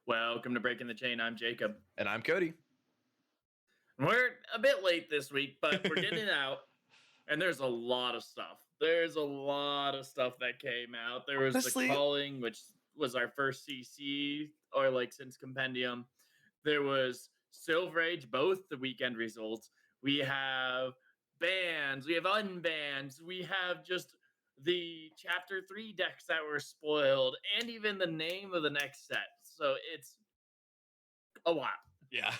Welcome to Breaking the Chain. I'm Jacob. And I'm Cody. We're a bit late this week, but we're getting it out. And there's a lot of stuff. There's a lot of stuff that came out. There was Honestly, the Calling, which was our first CC, or like since Compendium. There was Silver Age, both the weekend results. We have bans, we have unbans, we have just the Chapter 3 decks that were spoiled, and even the name of the next set. So it's a lot. Yeah,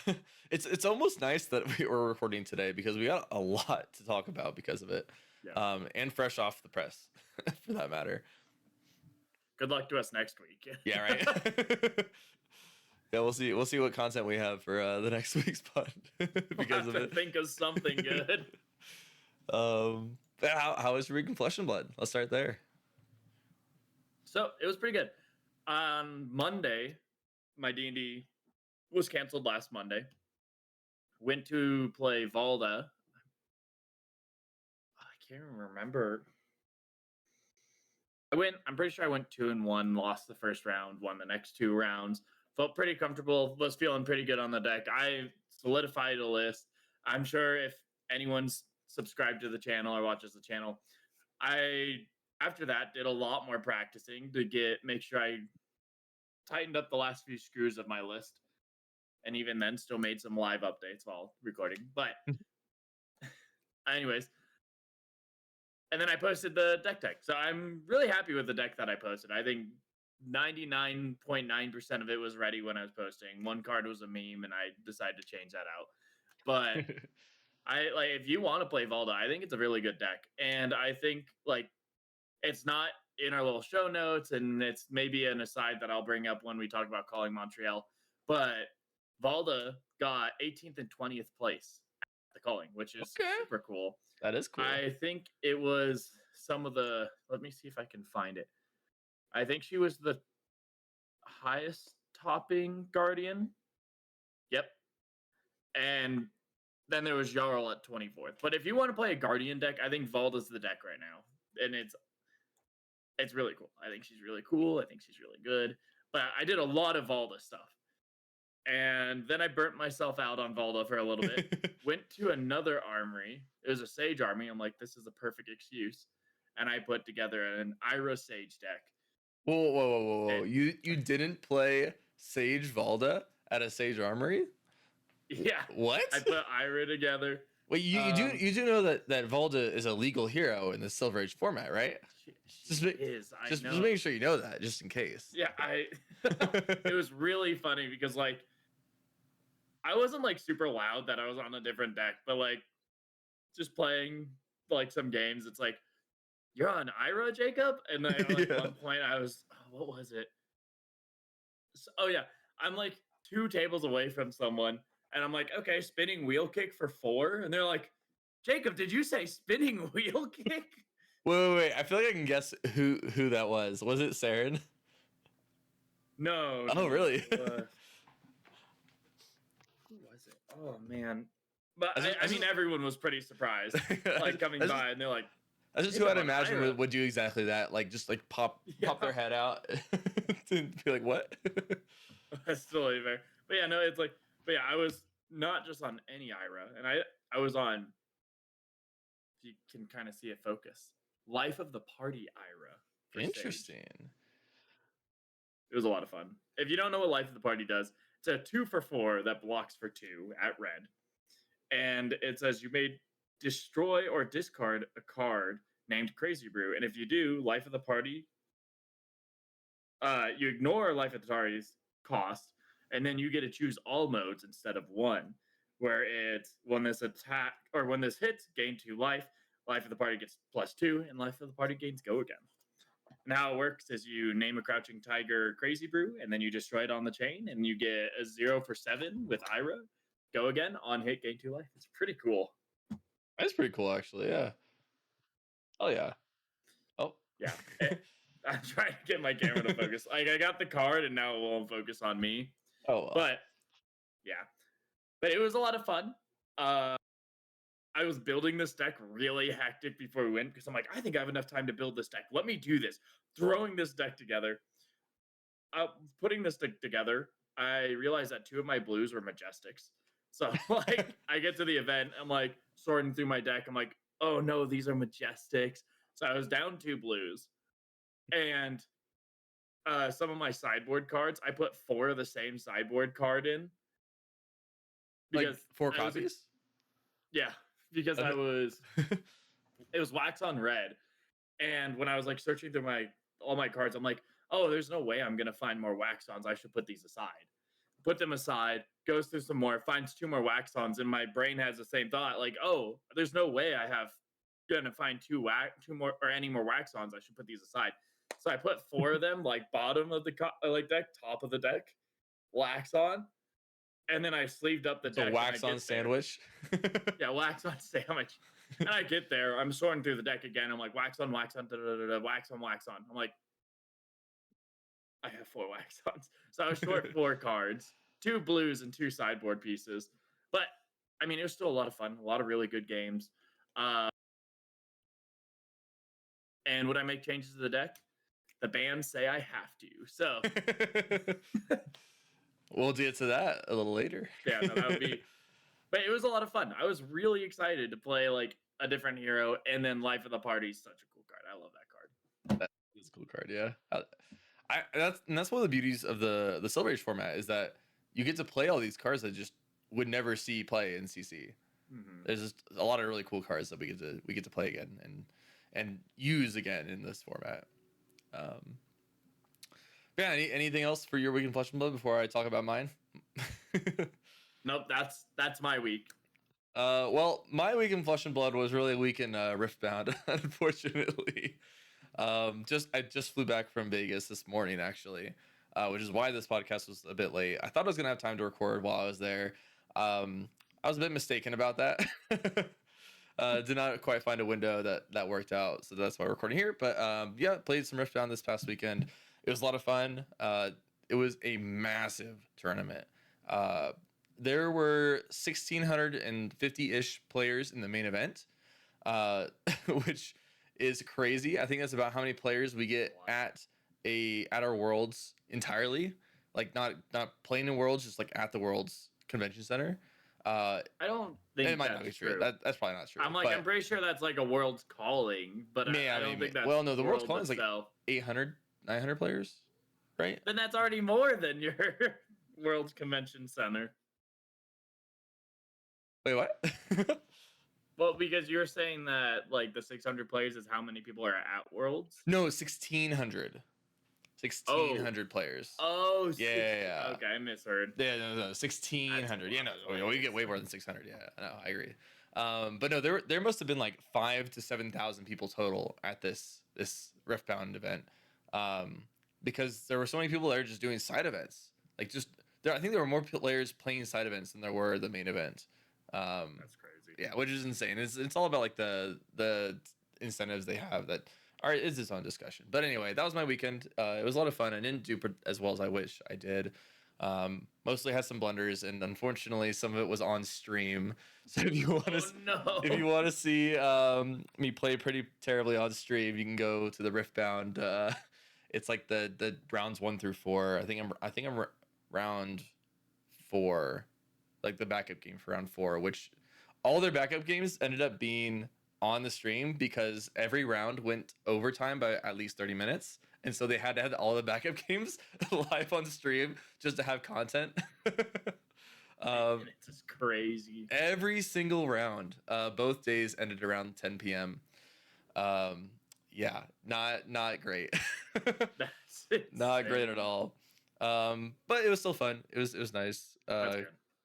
it's almost nice that we were recording today because we got a lot to talk about because of it, and fresh off the press, for that matter. Good luck to us next week. Yeah, right. Yeah, we'll see. We'll see what content we have for the next week's pod because we'll of it. Think of something good. How was your week in Flesh and Blood? Let's start there. So it was pretty good. On Monday, my D&D was canceled last Monday. Went to play Valda. I can't remember. I'm pretty sure I went 2-1, lost the first round, won the next 2 rounds. Felt pretty comfortable, was feeling pretty good on the deck. I solidified a list. I'm sure if anyone's subscribed to the channel or watches the channel, I after that did a lot more practicing to make sure I tightened up the last few screws of my list. And even then, still made some live updates while recording. But anyways, and then I posted the deck tech. So I'm really happy with the deck that I posted. I think 99.9% of it was ready when I was posting. One card was a meme, and I decided to change that out. But if you want to play Valda, I think it's a really good deck. And I think it's not in our little show notes, and it's maybe an aside that I'll bring up when we talk about Calling Montreal. But Valda got 18th and 20th place at the Calling, which is super cool. That is cool. I think it was some of the... Let me see if I can find it. I think she was the highest topping Guardian. Yep. And then there was Jarl at 24th. But if you want to play a Guardian deck, I think Valda's the deck right now. And it's really cool. I think she's really cool. I think she's really good. But I did a lot of Valda stuff. And then I burnt myself out on Valda for a little bit. Went to another armory. It was a Sage army. I'm like, this is a perfect excuse. And I put together an Ira Sage deck. Whoa. You didn't play Sage Valda at a Sage armory? Yeah. What? I put Ira together. Wait, you do know that Valda is a legal hero in the Silver Age format, right? She is. Just making sure you know that, just in case. Yeah, it was really funny because I wasn't super loud that I was on a different deck, but just playing some games, it's like, you're on Ira, Jacob? And then at one point I was, what was it? So, yeah, I'm 2 tables away from someone, and I'm like, okay, spinning wheel kick for 4, and they're like, Jacob, did you say spinning wheel kick? Wait. I feel like I can guess who that was. Was it Saren? No. Oh, really? Who was it? Oh, man. But I mean, everyone was pretty surprised, coming by, and they're like, that's just who I'd imagine would do exactly that. Just pop their head out and be like, what? That's totally fair. But yeah, no, it's but yeah, I was not just on any Ira, and I was on, if you can kind of see it focus, Life of the Party Ira. Interesting. Stage. It was a lot of fun. If you don't know what Life of the Party does, it's a 2-for-4 that blocks for 2 at red. And it says you may destroy or discard a card named Crazy Brew. And if you do, Life of the Party, you ignore Life of the Party's cost, and then you get to choose all modes instead of one, where it's when this hits, gain 2 life, Life of the Party gets +2, and Life of the Party gains Go Again. And how it works is you name a Crouching Tiger Crazy Brew, and then you destroy it on the chain, and you get a 0 for 7 with Ira. Go again, on hit, gain 2 life. It's pretty cool. That's pretty cool, actually, yeah. Oh, yeah. Oh. Yeah. I'm trying to get my camera to focus. I got the card, and now it won't focus on me. Oh, well. But, yeah. But it was a lot of fun. I was building this deck really hectic before we went because I'm like, I think I have enough time to build this deck. Let me do this. Throwing this deck together. putting this together, I realized that 2 of my blues were Majestics. So like I get to the event, I'm like sorting through my deck. I'm like, oh no, these are Majestics. So I was down 2 blues, and some of my sideboard cards, I put 4 of the same sideboard card in because like 4 copies. Yeah, because it was wax on red, and when I was like searching through all my cards, I'm like, oh, there's no way I'm gonna find more wax ons. I should put these aside. Put them aside. Goes through some more. Finds 2 more wax ons, and my brain has the same thought. Like, oh, there's no way I have gonna find 2 more or any more wax ons. I should put these aside. So I put 4 of them like bottom of the deck, top of the deck, wax on, and then I sleeved up the deck. So wax on sandwich. Yeah, wax on sandwich. And I get there, I'm sorting through the deck again. I'm like, wax on, wax on, wax on, wax on. I'm like, I have 4 wax ons. So I was short 4 cards, 2 blues and 2 sideboard pieces. But I mean, it was still a lot of fun, a lot of really good games. And would I make changes to the deck? The bans say I have to. So we'll get to that a little later. Yeah, no, that would be. But it was a lot of fun. I was really excited to play like a different hero, and then Life of the Party is such a cool card. I love that card. That is a cool card, yeah. That's one of the beauties of the Silver Age format is that you get to play all these cards that just would never see play in CC. Mm-hmm. There's just a lot of really cool cards that we get to play again and use again in this format. Yeah. Anything else for your week in Flesh and Blood before I talk about mine? Nope, that's my week. Well, my week in Flesh and Blood was really a week in Riftbound, unfortunately. I just flew back from Vegas this morning, actually, which is why this podcast was a bit late. I thought I was gonna have time to record while I was there. I was a bit mistaken about that. Did not quite find a window that worked out, so that's why we're recording here. But yeah, played some Riftbound this past weekend. It was a lot of fun. It was a massive tournament. There were 1,650-ish players in the main event, which is crazy. I think that's about how many players we get at our Worlds entirely, like not playing in Worlds, just like at the Worlds Convention Center. I don't think it might not be true. That's probably not true. I'm pretty sure that's like a World's Calling, but I don't think that's. Well, no, the World's Calling is like 800, 900 players, right? Then that's already more than your World's Convention Center. Wait, what? Well, because you're saying that like the 600 players is how many people are at Worlds? No, 1,600. 1,600 players. Oh, yeah. Okay, I misheard. Yeah, no, 1,600. Yeah, no, we get way more than 600. Yeah, no, I agree. But no, there must have been like 5,000 to 7,000 people total at this Riftbound event, because there were so many people there just doing side events. Like I think there were more players playing side events than there were the main event. That's crazy. Yeah, which is insane. It's all about like the incentives they have that is its own discussion. But anyway, that was my weekend. It was a lot of fun. I didn't do as well as I wish I did. Mostly had some blunders, and unfortunately, some of it was on stream. So if you want to see me play pretty terribly on stream, you can go to the Riftbound. It's like the rounds 1 through 4. I think I'm round 4. Like the backup game for round 4, which all their backup games ended up being on the stream because every round went overtime by at least 30 minutes. And so they had to have all the backup games live on stream just to have content. It's just crazy. Every single round, both days ended around 10 p.m. Yeah, not great. Not great at all. But it was still fun. It was nice.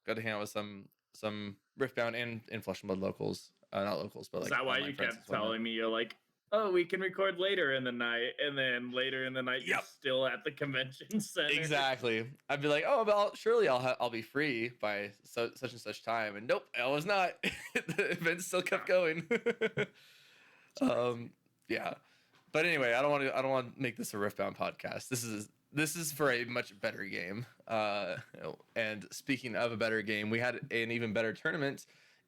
Got to hang out with some Riftbound and Flesh and Blood locals. Not locals, but like. Is that why you kept telling me you're like, oh, we can record later in the night, and then later in the night you're still at the convention center? Exactly. I'd be like, oh, but surely I'll be free by such and such time, and nope, I was not. The event still kept going. Yeah. But anyway, I don't want to make this a Riftbound podcast. This is for a much better game. And speaking of a better game, we had an even better tournament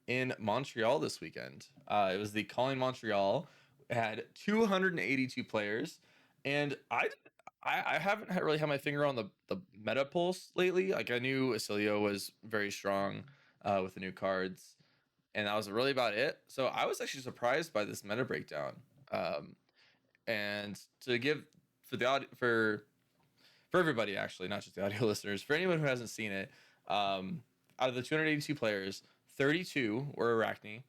in Montreal this weekend. It was the Calling Montreal. It had 282 players, and I haven't really had my finger on the meta pulse lately. Like I knew Acilio was very strong with the new cards, and that was really about it. So I was actually surprised by this meta breakdown. And to give for the for everybody actually, not just the audio listeners, for anyone who hasn't seen it, out of the 282 players, 32 were Arachne,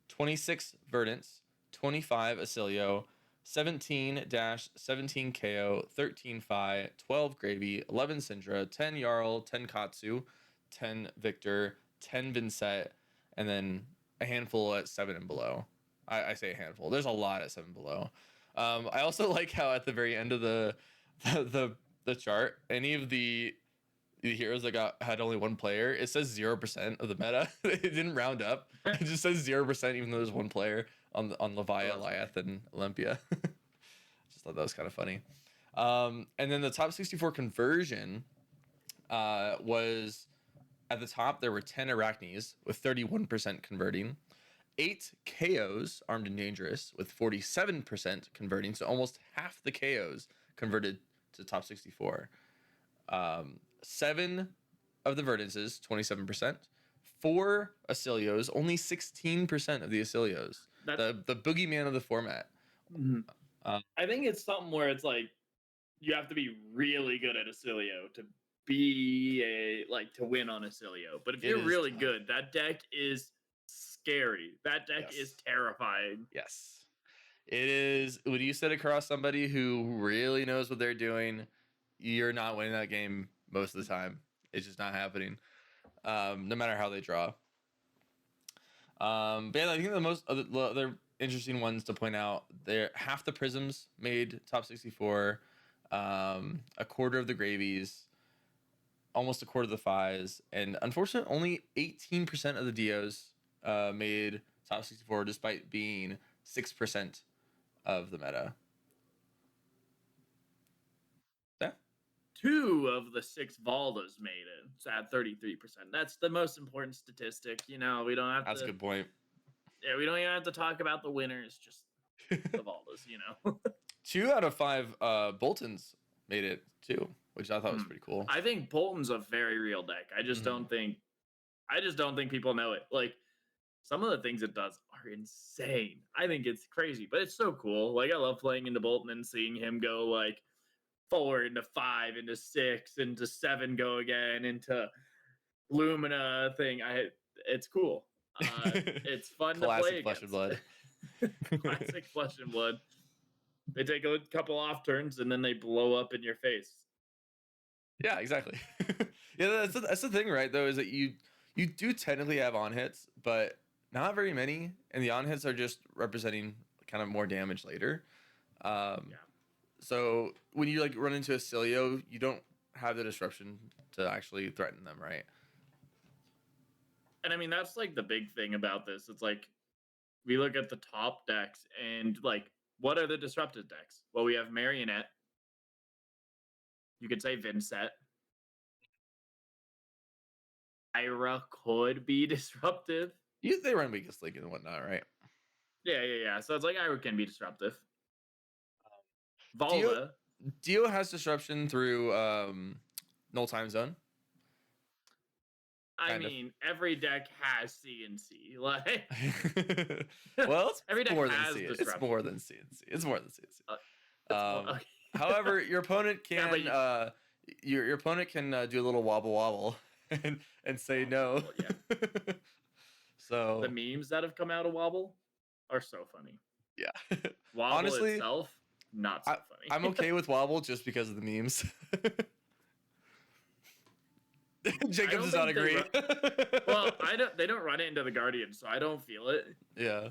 26 Verdants, 25 Acilio, 17-17 KO, 13 Fi, 12 Gravy, 11 Syndra, 10 Jarl, 10 Katsu, 10 Victor, 10 Vincent, and then a handful at 7 and below. I say a handful. There's a lot at 7 below. I also like how at the very end of the chart, any of the heroes that had only one player, it says 0% of the meta. It didn't round up. It just says 0%, even though there's one player on Leviathan, Lyeth, and Olympia. Just thought that was kind of funny. And then the top 64 conversion was at the top. There were 10 Arachnes with 31% converting. 8 KOs, Armed and Dangerous, with 47% converting. So almost half the KOs converted to top 64. 7 of the Verdances, 27%. 4 Acilios, only 16% of the Acilios. The boogeyman of the format. Mm-hmm. I think it's something where it's like you have to be really good at Acilio to be to win on Acilio. But if you're really good, that deck is scary. That deck is terrifying. Yes. It is. When you sit across somebody who really knows what they're doing, you're not winning that game most of the time. It's just not happening. No matter how they draw. But yeah, I think the most other interesting ones to point out, they're half the Prisms made top 64, a quarter of the Gravies, almost a quarter of the Fis, and unfortunately only 18% of the Dios made top 64, despite being 6% of the meta. Yeah. 2 of the 6 Valdas made it. It's at 33%. That's the most important statistic. You know, we don't have That's a good point. Yeah, we don't even have to talk about the winners, just the Valdas, you know. 2 out of 5 Boltons made it too, which I thought was pretty cool. I think Bolton's a very real deck. I just don't think people know it. Like some of the things it does are insane. I think it's crazy, but it's so cool. Like I love playing into Bolton and seeing him go like 4 into 5 into 6 into 7 go again into Lumina thing. It's cool. It's fun to play. Classic Flesh and Blood. Classic Flesh and Blood. They take a couple off turns and then they blow up in your face. Yeah, exactly. Yeah, that's the thing, right? Though, is that you do technically have on hits, but not very many, and the on hits are just representing kind of more damage later. So when you like run into a Acilio, you don't have the disruption to actually threaten them, right? And I mean, that's like the big thing about this. It's like we look at the top decks and like, what are the disrupted decks? Well, we have Marionette. You could say Vincent. Ira could be disruptive. They run Weakest Link and whatnot, right? Yeah. So it's like Ira can be disruptive. Valda. Dio has disruption through Null Time Zone. I mean, every deck has CNC. Like, well, it's every deck more has than CNC. disruption. It's more than CNC. It's more than CNC. Okay. However, your opponent can your opponent can do a little wobble and say no. Yeah. So the memes that have come out of Wobble are so funny. Yeah. Wobble honestly, itself, not so funny. I'm okay with Wobble just because of the memes. Jacob does not agree. Well, they don't run it into the Guardian, so I don't feel it. Yeah.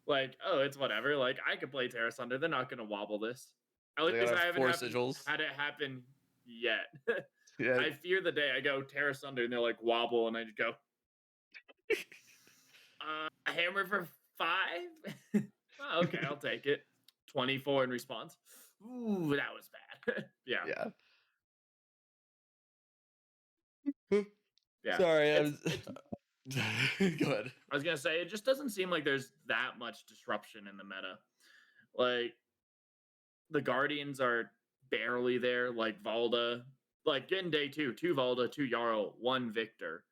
Like, oh, it's whatever. Like, I could play Terra Sunder. They're not gonna wobble this. At least I haven't had it happen yet. Yeah. I fear the day I go Terra Sunder and they're like wobble, and I just go, a hammer for 5. Oh, okay, I'll take it. 24 in response. Ooh, that was bad. Yeah. Yeah. Sorry, go ahead. I was gonna say it just doesn't seem like there's that much disruption in the meta. Like the Guardians are barely there, like Valda. Like in day 2, 2 Valda, 2 Jarl, 1 Victor.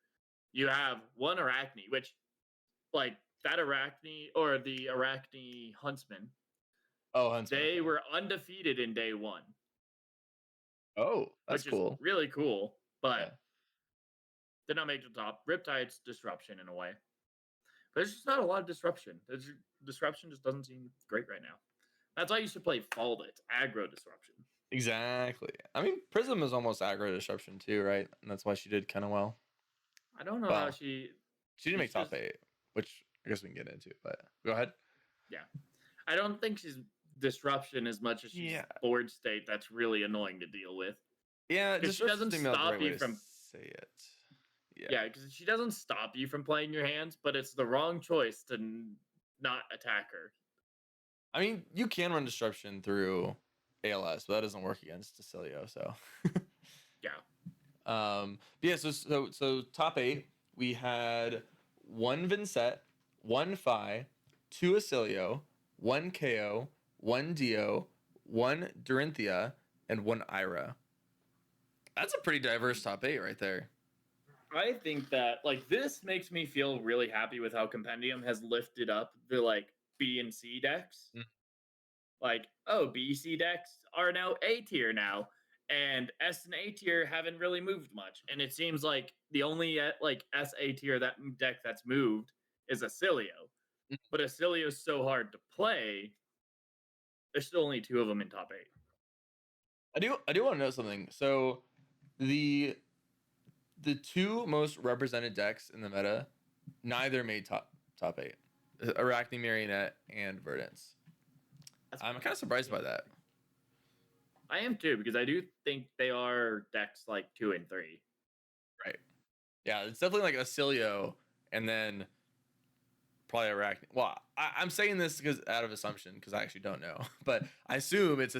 You have 1 Arachne, which, like, that Arachne, or the Arachne Huntsman, Oh, Huntsman. they Okay. were undefeated in day 1, Oh, that's which is cool. really cool, but Yeah. did not make the top. Riptide's disruption in a way. But there's just not a lot of disruption. Disruption just doesn't seem great right now. That's why you should play Falda. It's aggro disruption. Exactly. I mean, Prism is almost aggro disruption too, right? And that's why she did kind of well. I don't know how Well, she didn't make top 8, which I guess we can get into. But go ahead. Yeah, I don't think she's disruption as much as she's board state. That's really annoying to deal with. Yeah, because she doesn't stop you from say it. Yeah, because she doesn't stop you from playing your hands, but it's the wrong choice to not attack her. I mean, you can run disruption through ALS, but that doesn't work against Cecilio, so. Yeah. But yeah, so top 8, we had 1 Vincent, 1 Phi, 2 Acilio, 1 KO, 1 Dio, 1 Dorinthia, and 1 Ira. That's a pretty diverse top 8 right there. I think that, like, this makes me feel really happy with how Compendium has lifted up the, like, B and C decks. Like, oh, B, C decks are now A tier now, and S and A tier haven't really moved much. And it seems like the only, like, S A tier that deck that's moved is Acilio. But Acilio is so hard to play. There's still only 2 of them in top 8. I do want to know something. So the 2 most represented decks in the meta, neither made top 8. Arachne Marionette and Verdance. I'm kind of surprised by that. I am too, because I do think they are decks like 2 and 3. Right. Yeah, it's definitely like Acilio and then probably Arachne. Well, I'm saying this because out of assumption, because I actually don't know, but I assume it's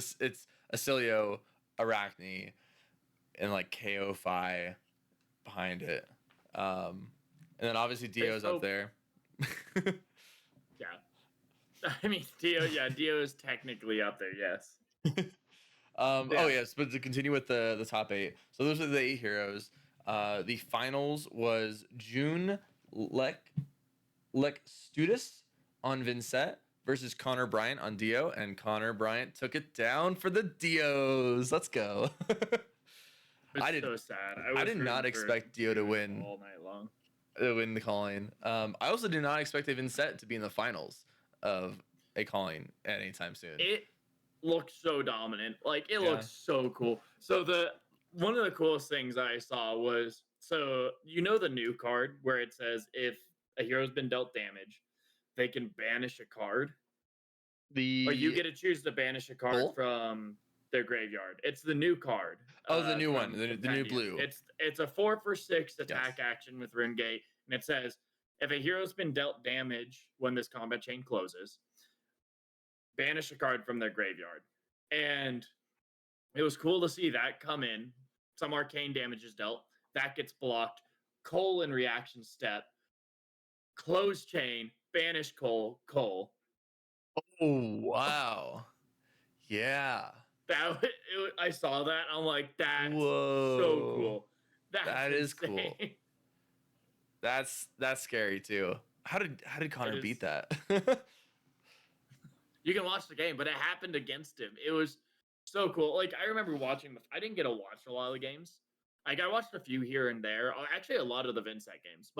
Acilio, Arachne, and like KO Phi behind it. And then obviously Dio's up there. Yeah. I mean, Dio is technically up there, yes. Oh, yes, but to continue with the top 8. So those are the 8 heroes. The finals was June Studis on Vincent versus Connor Bryant on Dio, and Connor Bryant took it down for the Dios. Let's go. So sad. I did not expect Dio to win all night long. Win the calling. I also did not expect a Vincent to be in the finals of a calling anytime soon. It looks so dominant. Like, it looks so cool. So one of the coolest things I saw was, so you know the new card where it says if a hero's been dealt damage, they can banish a card. Or you get to choose to banish a card from their graveyard. It's the new card. Oh, the new one, the new blue. It's a 4/6 attack action with Rune Gate, and it says if a hero's been dealt damage when this combat chain closes, banish a card from their graveyard. And it was cool to see that come in. Some arcane damage is dealt. That gets blocked. Cole in reaction step. Close chain. Banish Cole. Oh, wow. Yeah. I saw that. I'm like, that's so cool. That is cool. That's scary too. How did Connor beat that? You can watch the game, but it happened against him. It was so cool. Like, I remember watching I didn't get to watch a lot of the games. Like, I watched a few here and there. Actually, a lot of the Vincent games,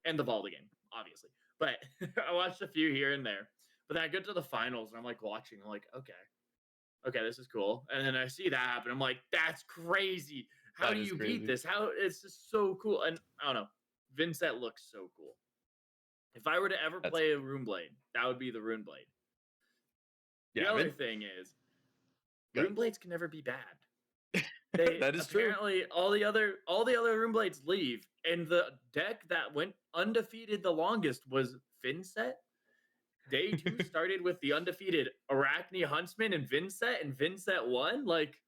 and the Valda game, obviously. But I watched a few here and there. But then I get to the finals, and I'm like watching. I'm like, okay, this is cool. And then I see that happen. I'm like, that's crazy. How do you beat this? It's just so cool. And I don't know. Vincent looks so cool. If I were to ever play a Rune Blade, that would be the Rune Blade. The other thing is, Rune Blades can never be bad. That is true. Apparently, all the other Rune Blades leave, and the deck that went undefeated the longest was Vincent. Day 2 started with the undefeated Arachne Huntsman and Vincent won. Like,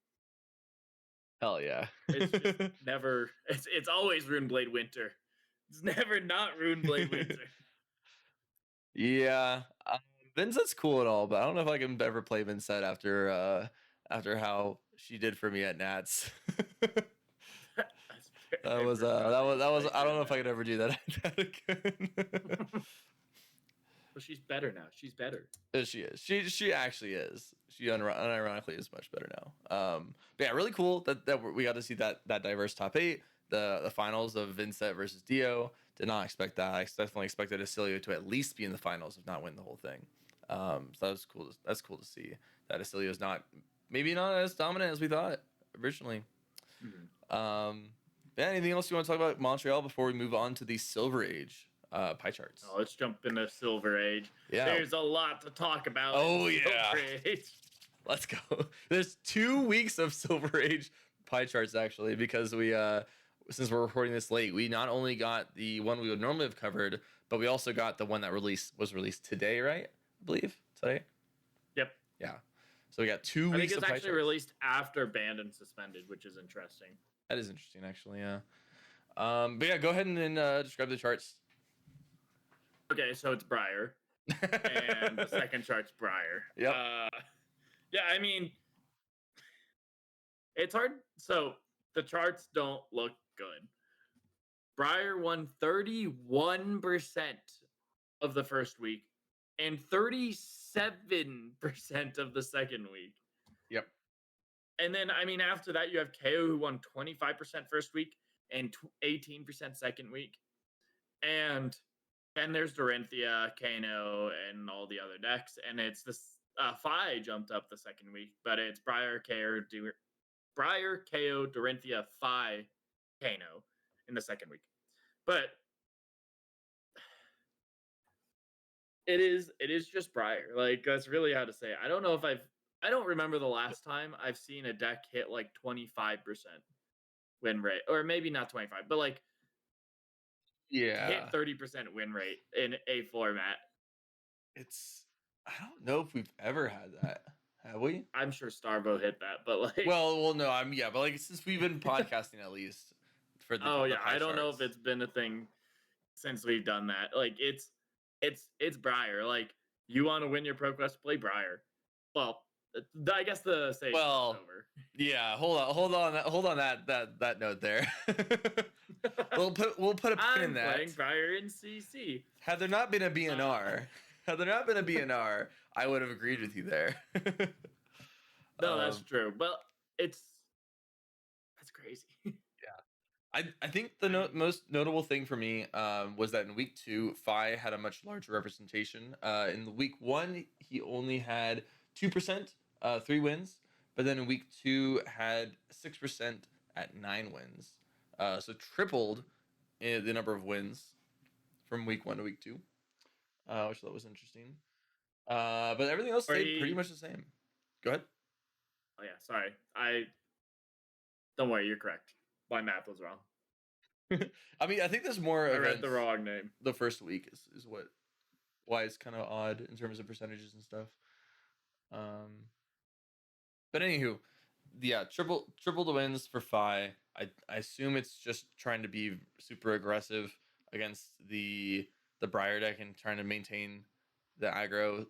hell yeah! It's just never. It's always Rune Blade Winter. It's never not Rune Blade Winter. Yeah, Vincent's cool and all, but I don't know if I can ever play Vincent after after how she did for me at Nats. That's That was I don't know if I could ever do that, again. Well, she's better now. She's better. She is. She actually is. She unironically is much better now. But yeah, really cool that we got to see that diverse top 8. The finals of Vincent versus Dio. Did not expect that. I definitely expected Acilio to at least be in the finals, if not win the whole thing. So that was cool. That's cool to see that Acilio is maybe not as dominant as we thought originally. Mm-hmm. Yeah, anything else you want to talk about Montreal before we move on to the Silver Age pie charts? Oh, let's jump into Silver Age. Yeah. There's a lot to talk about. Oh, in yeah. Silver Age. Let's go. There's 2 weeks of Silver Age pie charts, actually, because we since we're recording this late, we not only got the one we would normally have covered, but we also got the one that was released today, right? I believe today. Yep. Yeah. So we got 2 weeks. I think it's of pie actually charts. released after Banned and Suspended, which is interesting. That is interesting, actually. Yeah. But yeah, go ahead and describe the charts. Okay, so it's Briar, and the second chart's Briar. Yep. Yeah, I mean, it's hard. So the charts don't look good. Briar won 31% of the first week and 37% of the second week. Yep. And then, I mean, after that, you have KO who won 25% first week and 18% second week. And there's Dorinthia, Kano, and all the other decks. And it's this Phi jumped up the second week, but it's Briar, KO, Dorinthia, Phi, Kano in the second week. But it is just Briar. Like, that's really how to say it. I don't know if I don't remember the last time I've seen a deck hit like 25% win rate, or maybe not 25, but like hit 30% win rate in a format. I don't know if we've ever had that. Have we? I'm sure Starvo hit that, but like, well, no, but like since we've been podcasting at least for the oh yeah, pie I don't know charts. if it's been a thing since we've done that. Like, it's Briar. Like, you want to win your Pro Quest, play Briar. Well, I guess the stage is over. Yeah, hold on that note there. we'll put a pin in that. I'm playing Briar in CC. Had there not been a BnR, I would have agreed with you there. No, that's true, but that's crazy. Yeah, I think the most notable thing for me was that in week 2, Phi had a much larger representation. In the week 1, he only had 2%, 3 wins, but then in week 2 had 6% at 9 wins. So tripled in the number of wins from week 1 to week 2, which I thought was interesting. But everything else stayed pretty much the same. Go ahead. Oh yeah, sorry. Don't worry, you're correct. My math was wrong. I mean, I think there's more. I read the wrong name. The first week is why it's kind of odd in terms of percentages and stuff. But anywho, yeah, triple the wins for Phi. I assume it's just trying to be super aggressive against the Briar deck and trying to maintain the aggro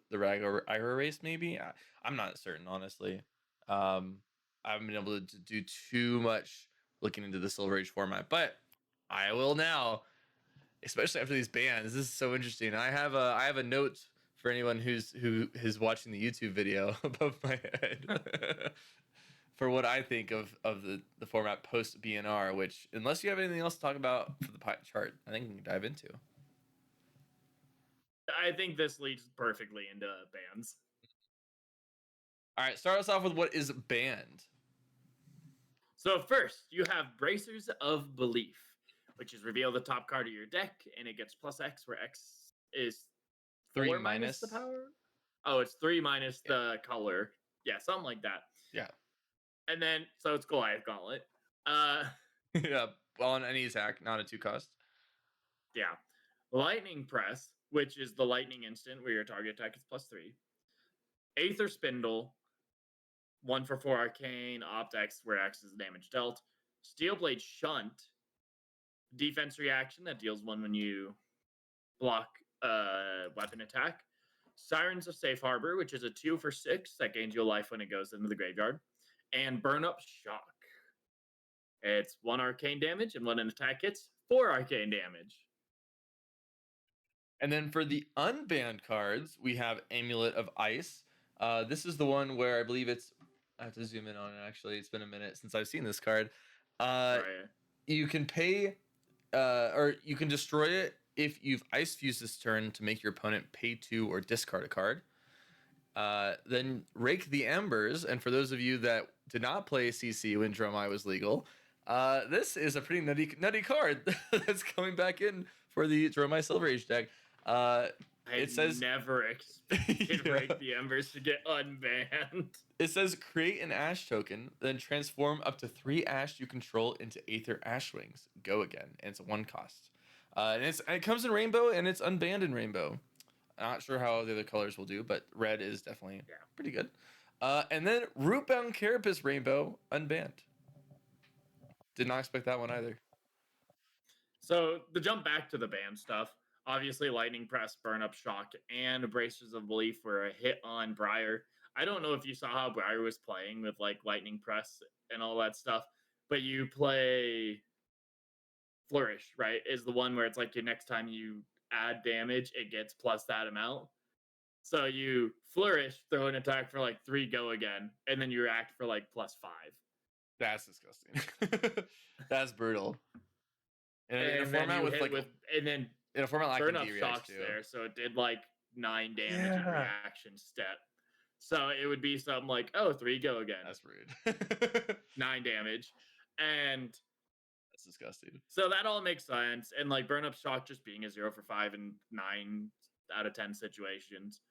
race. Maybe I'm not certain, honestly. I haven't been able to do too much looking into the Silver Age format, but I will now, especially after these bans. This is so interesting. I have a note for anyone who is watching the YouTube video above my head for what I think of the format post BnR. Which, unless you have anything else to talk about for the pie chart, I think we can dive into. I think this leads perfectly into bans. All right, start us off with what is banned. So first, you have Bracers of Belief, which is reveal the top card of your deck, and it gets +X, where X is 3 minus the power. Oh, it's 3 minus the color. Yeah, something like that. Yeah. And then, so it's Goliath Gauntlet. Yeah, on any attack, not a 2-cost. Yeah. Lightning Press, which is the lightning instant where your target attack is +3. Aether Spindle, 1 for 4 arcane, opt X, where X is damage dealt. Steelblade Shunt, defense reaction that deals 1 when you block weapon attack. Sirens of Safe Harbor, which is a 2 for 6 that gains you a life when it goes into the graveyard. and Burn Up Shock. It's 1 arcane damage, and when an attack hits, 4 arcane damage. And then for the unbanned cards, we have Amulet of Ice. This is the one where I believe it's. I have to zoom in on it. Actually, it's been a minute since I've seen this card. Right. You can pay, or you can destroy it if you've Ice Fused this turn to make your opponent pay 2 or discard a card. Then Rake the Embers, and for those of you that did not play CC when Dromai was legal, this is a pretty nutty card that's coming back in for the Dromai Silver Age deck. It says never expected Yeah. Rake the Embers to get unbanned. It says create an Ash token, then transform up to 3 Ash you control into Aether Ash Wings. Go again, and it's a 1 cost. And it comes in Rainbow, and it's unbanned in Rainbow. Not sure how the other colors will do, but red is definitely pretty good. And then Rootbound Carapace Rainbow unbanned. Did not expect that one either. So the jump back to the ban stuff. Obviously, Lightning Press, Burn Up Shock, and Bracers of Belief were a hit on Briar. I don't know if you saw how Briar was playing with like Lightning Press and all that stuff, but you play Flourish, right? Is the one where it's like your next time you add damage, it gets plus that amount. So you Flourish, throw an attack for like 3, go again, and then you react for like plus 5. That's disgusting. That's brutal. In a format with like, and then in a format like Burn Up Shocks there, so it did like 9 damage in reaction step. So it would be something like, 3, go again. That's rude. 9 damage. And that's disgusting. So that all makes sense. And like Burn Up Shock just being a 0 for 5 in 9 out of 10 situations.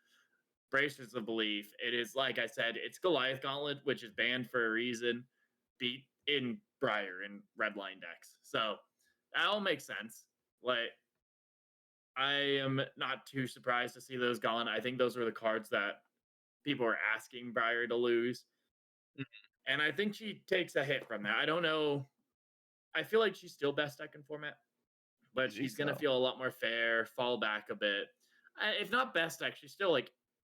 Bracers of Belief, it is, like I said, it's Goliath Gauntlet, which is banned for a reason, beat in Briar and Redline decks. So that all makes sense. Like, I am not too surprised to see those gone. I think those were the cards that people were asking Briar to lose. Mm-hmm. And I think she takes a hit from that. I don't know. I feel like she's still best deck in format, but she's going to feel a lot more fair, fall back a bit. If not best deck, she's still like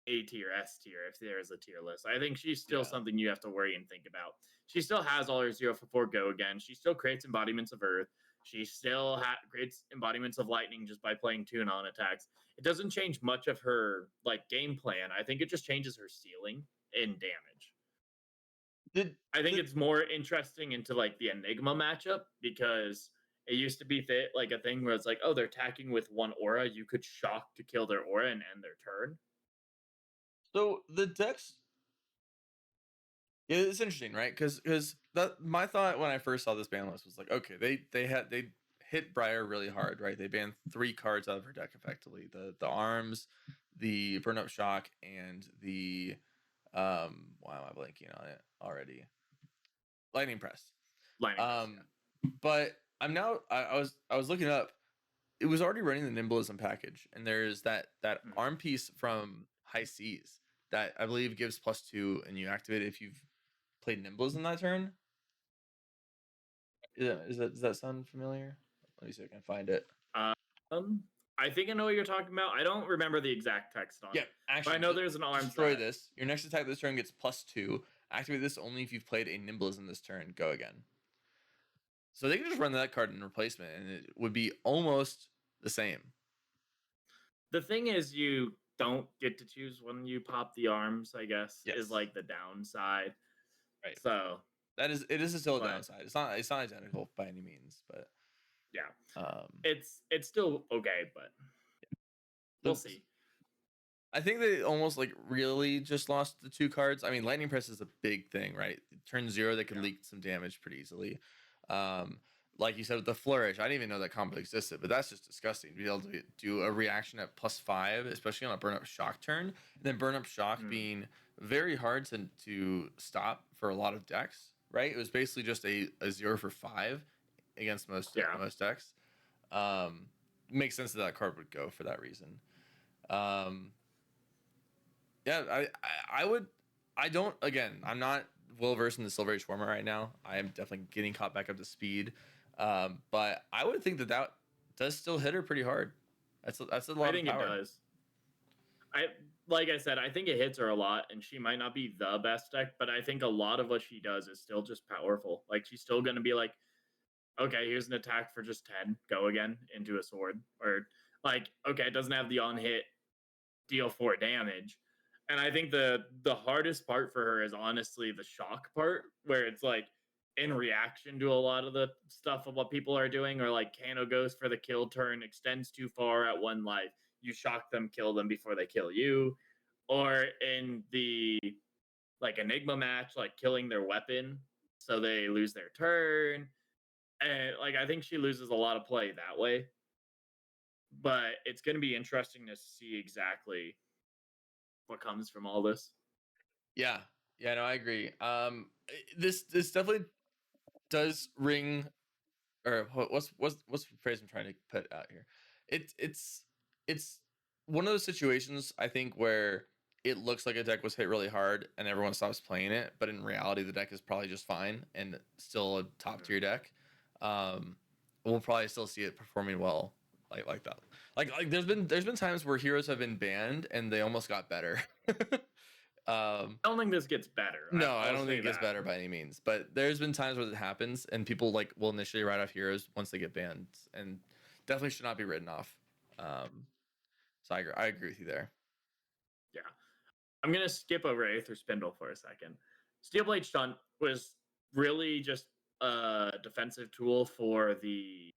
A tier, S tier, if there is a tier list. I think she's still something you have to worry and think about. She still has all her 0 for 4 go again. She still creates embodiments of Earth. She still creates embodiments of Lightning just by playing 2 non-attacks. It doesn't change much of her like game plan. I think it just changes her ceiling in damage. I think it's more interesting into like the Enigma matchup, because it used to be like a thing where it's like, they're attacking with 1 aura. You could shock to kill their aura and end their turn. So the decks, it's interesting, right? Because my thought when I first saw this ban list was like, okay, they hit Briar really hard, right? They banned 3 cards out of her deck effectively: the Arms, the Burn Up Shock, and the why am I blanking on it already? Lightning Press. But I'm now I was looking up. It was already running the Nimblism package, and there's that arm piece from High Seas that I believe gives +2, and you activate it if you've played Nimblism that turn. Does that sound familiar? Let me see if I can find it. I think I know what you're talking about. I don't remember the exact text on it. Actually, but I know there's an arm. Destroy this. Your next attack this turn gets +2. Activate this only if you've played a Nimblism this turn. Go again. So they can just run that card in replacement, and it would be almost the same. The thing is, you don't get to choose when you pop the arms, I guess, is like the downside. Right. So it is still a downside. It's not identical by any means, but it's still okay, but we'll see. I think they almost like really just lost the 2 cards. I mean, Lightning Press is a big thing, right? Turn 0, they could leak some damage pretty easily. Like you said with the Flourish, I didn't even know that combo existed, but that's just disgusting. To be able to do a reaction at +5, especially on a Burn Up Shock turn, and then Burn Up Shock being very hard to stop for a lot of decks, right? It was basically just a 0 for 5 against most decks. Makes sense that card would go for that reason. I'm not well versed in the Silver Age format right now. I am definitely getting caught back up to speed. But I would think that does still hit her pretty hard. That's a lot of power. I think it does. like I said, I think it hits her a lot, and she might not be the best deck, but I think a lot of what she does is still just powerful. Like she's still going to be like, okay, here's an attack for just 10, go again into a sword, or like, okay, it doesn't have the on hit deal 4 damage. And I think the hardest part for her is honestly the shock part, where it's like in reaction to a lot of the stuff of what people are doing, or like Kano goes for the kill turn, extends too far at 1 life, you shock them, kill them before they kill you, or in the like Enigma match, like killing their weapon so they lose their turn. And like I think she loses a lot of play that way. But it's going to be interesting to see exactly what comes from all this. Yeah, yeah, no, I agree. This definitely does ring, or what's the phrase I'm trying to put out here? It's one of those situations I think where it looks like a deck was hit really hard and everyone stops playing it, but in reality the deck is probably just fine and still a top tier deck. We'll probably still see it performing well like that. Like there's been times where heroes have been banned and they almost got better. I don't think this gets better. No, I I'll don't say think it gets that. better by any means. But there's been times where it happens, and people like will initially write off heroes once they get banned, and definitely should not be written off. So I agree with you there. Yeah. I'm going to skip over Aether Spindle for a second. Steelblade Shunt was really just a defensive tool for the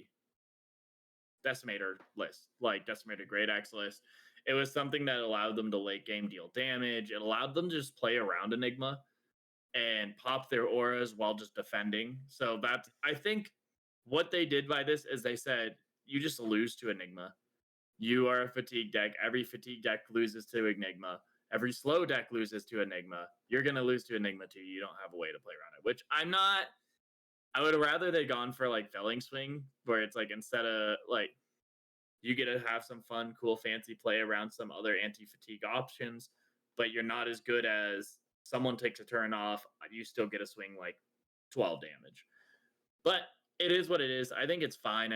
Decimator list, like Decimator Great Axe list. It was something that allowed them to late game deal damage. It allowed them to just play around Enigma and pop their auras while just defending. So that's, I think, what they did by this is they said, you just lose to Enigma. You are a fatigue deck. Every fatigue deck loses to Enigma. Every slow deck loses to Enigma. You're going to lose to Enigma too. You don't have a way to play around it, which I'm not. I would rather they gone for like Felling Swing, where it's like instead of like you get to have some fun, cool, fancy play around some other anti-fatigue options, but you're not as good as someone takes a turn off, you still get a swing like 12 damage. But it is what it is. I think it's fine.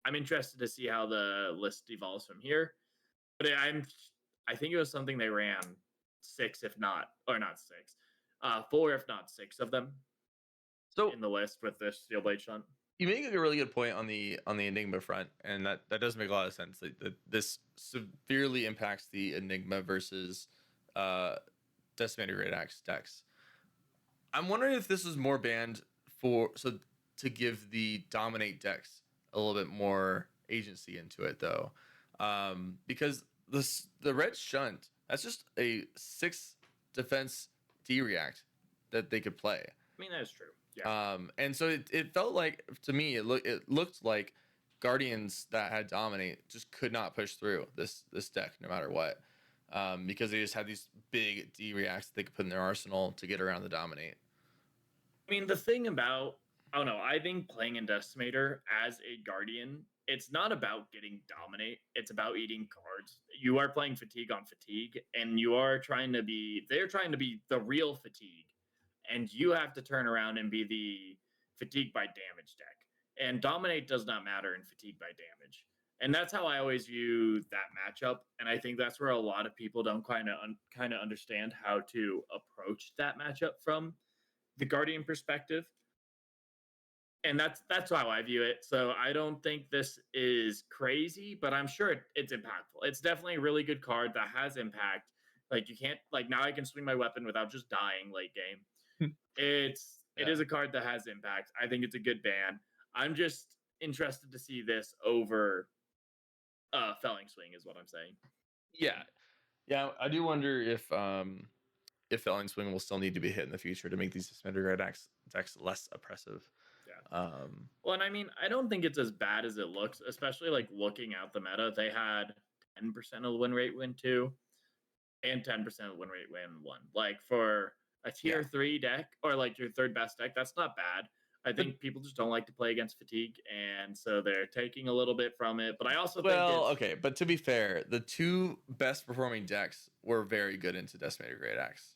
I'm interested to see how the list evolves from here. But I think it was something they ran 6, if not, or not 6, 4, if not 6 of them So in the list with the Steelblade Shunt. you make a really good point on the Enigma front, and that does make a lot of sense. Like, this severely impacts the Enigma versus Decimator Great Axe decks. I'm wondering if this is more banned to give the dominate decks a little bit more agency into it though, because the red shunt, that's just a 6 defense D react that they could play. I mean, that's true. Yeah. And so it felt like, to me, it looked like Guardians that had dominate just could not push through this deck no matter what, because they just had these big D reacts that they could put in their arsenal to get around the dominate. I mean, the thing about, I don't know, I think playing in Decimator as a Guardian, it's not about getting dominate. It's about eating cards. You are playing fatigue on fatigue, and they're trying to be the real fatigue. And you have to turn around and be the fatigue by damage deck. And dominate does not matter in fatigue by damage. And that's how I always view that matchup. And I think that's where a lot of people don't kind of understand how to approach that matchup from the Guardian perspective. And that's how I view it. So I don't think this is crazy, but I'm sure it's impactful. It's definitely a really good card that has impact. Like you can't, like, now I can swing my weapon without just dying late game. It is a card that has impact. I think it's a good ban. I'm just interested to see this over Felling Swing is what I'm saying. Yeah, I do wonder if Felling Swing will still need to be hit in the future to make these Decimator Great Axe decks less oppressive. Yeah. Well, and I mean, I don't think it's as bad as it looks, especially like looking out the meta. They had 10% of the win rate win 2 and 10% of the win rate win 1. Like for a tier 3 deck or like your third best deck, that's not bad. I think people just don't like to play against fatigue, and so they're taking a little bit from it. But I also think okay, but to be fair, the 2 best performing decks were very good into Decimator Great Axe.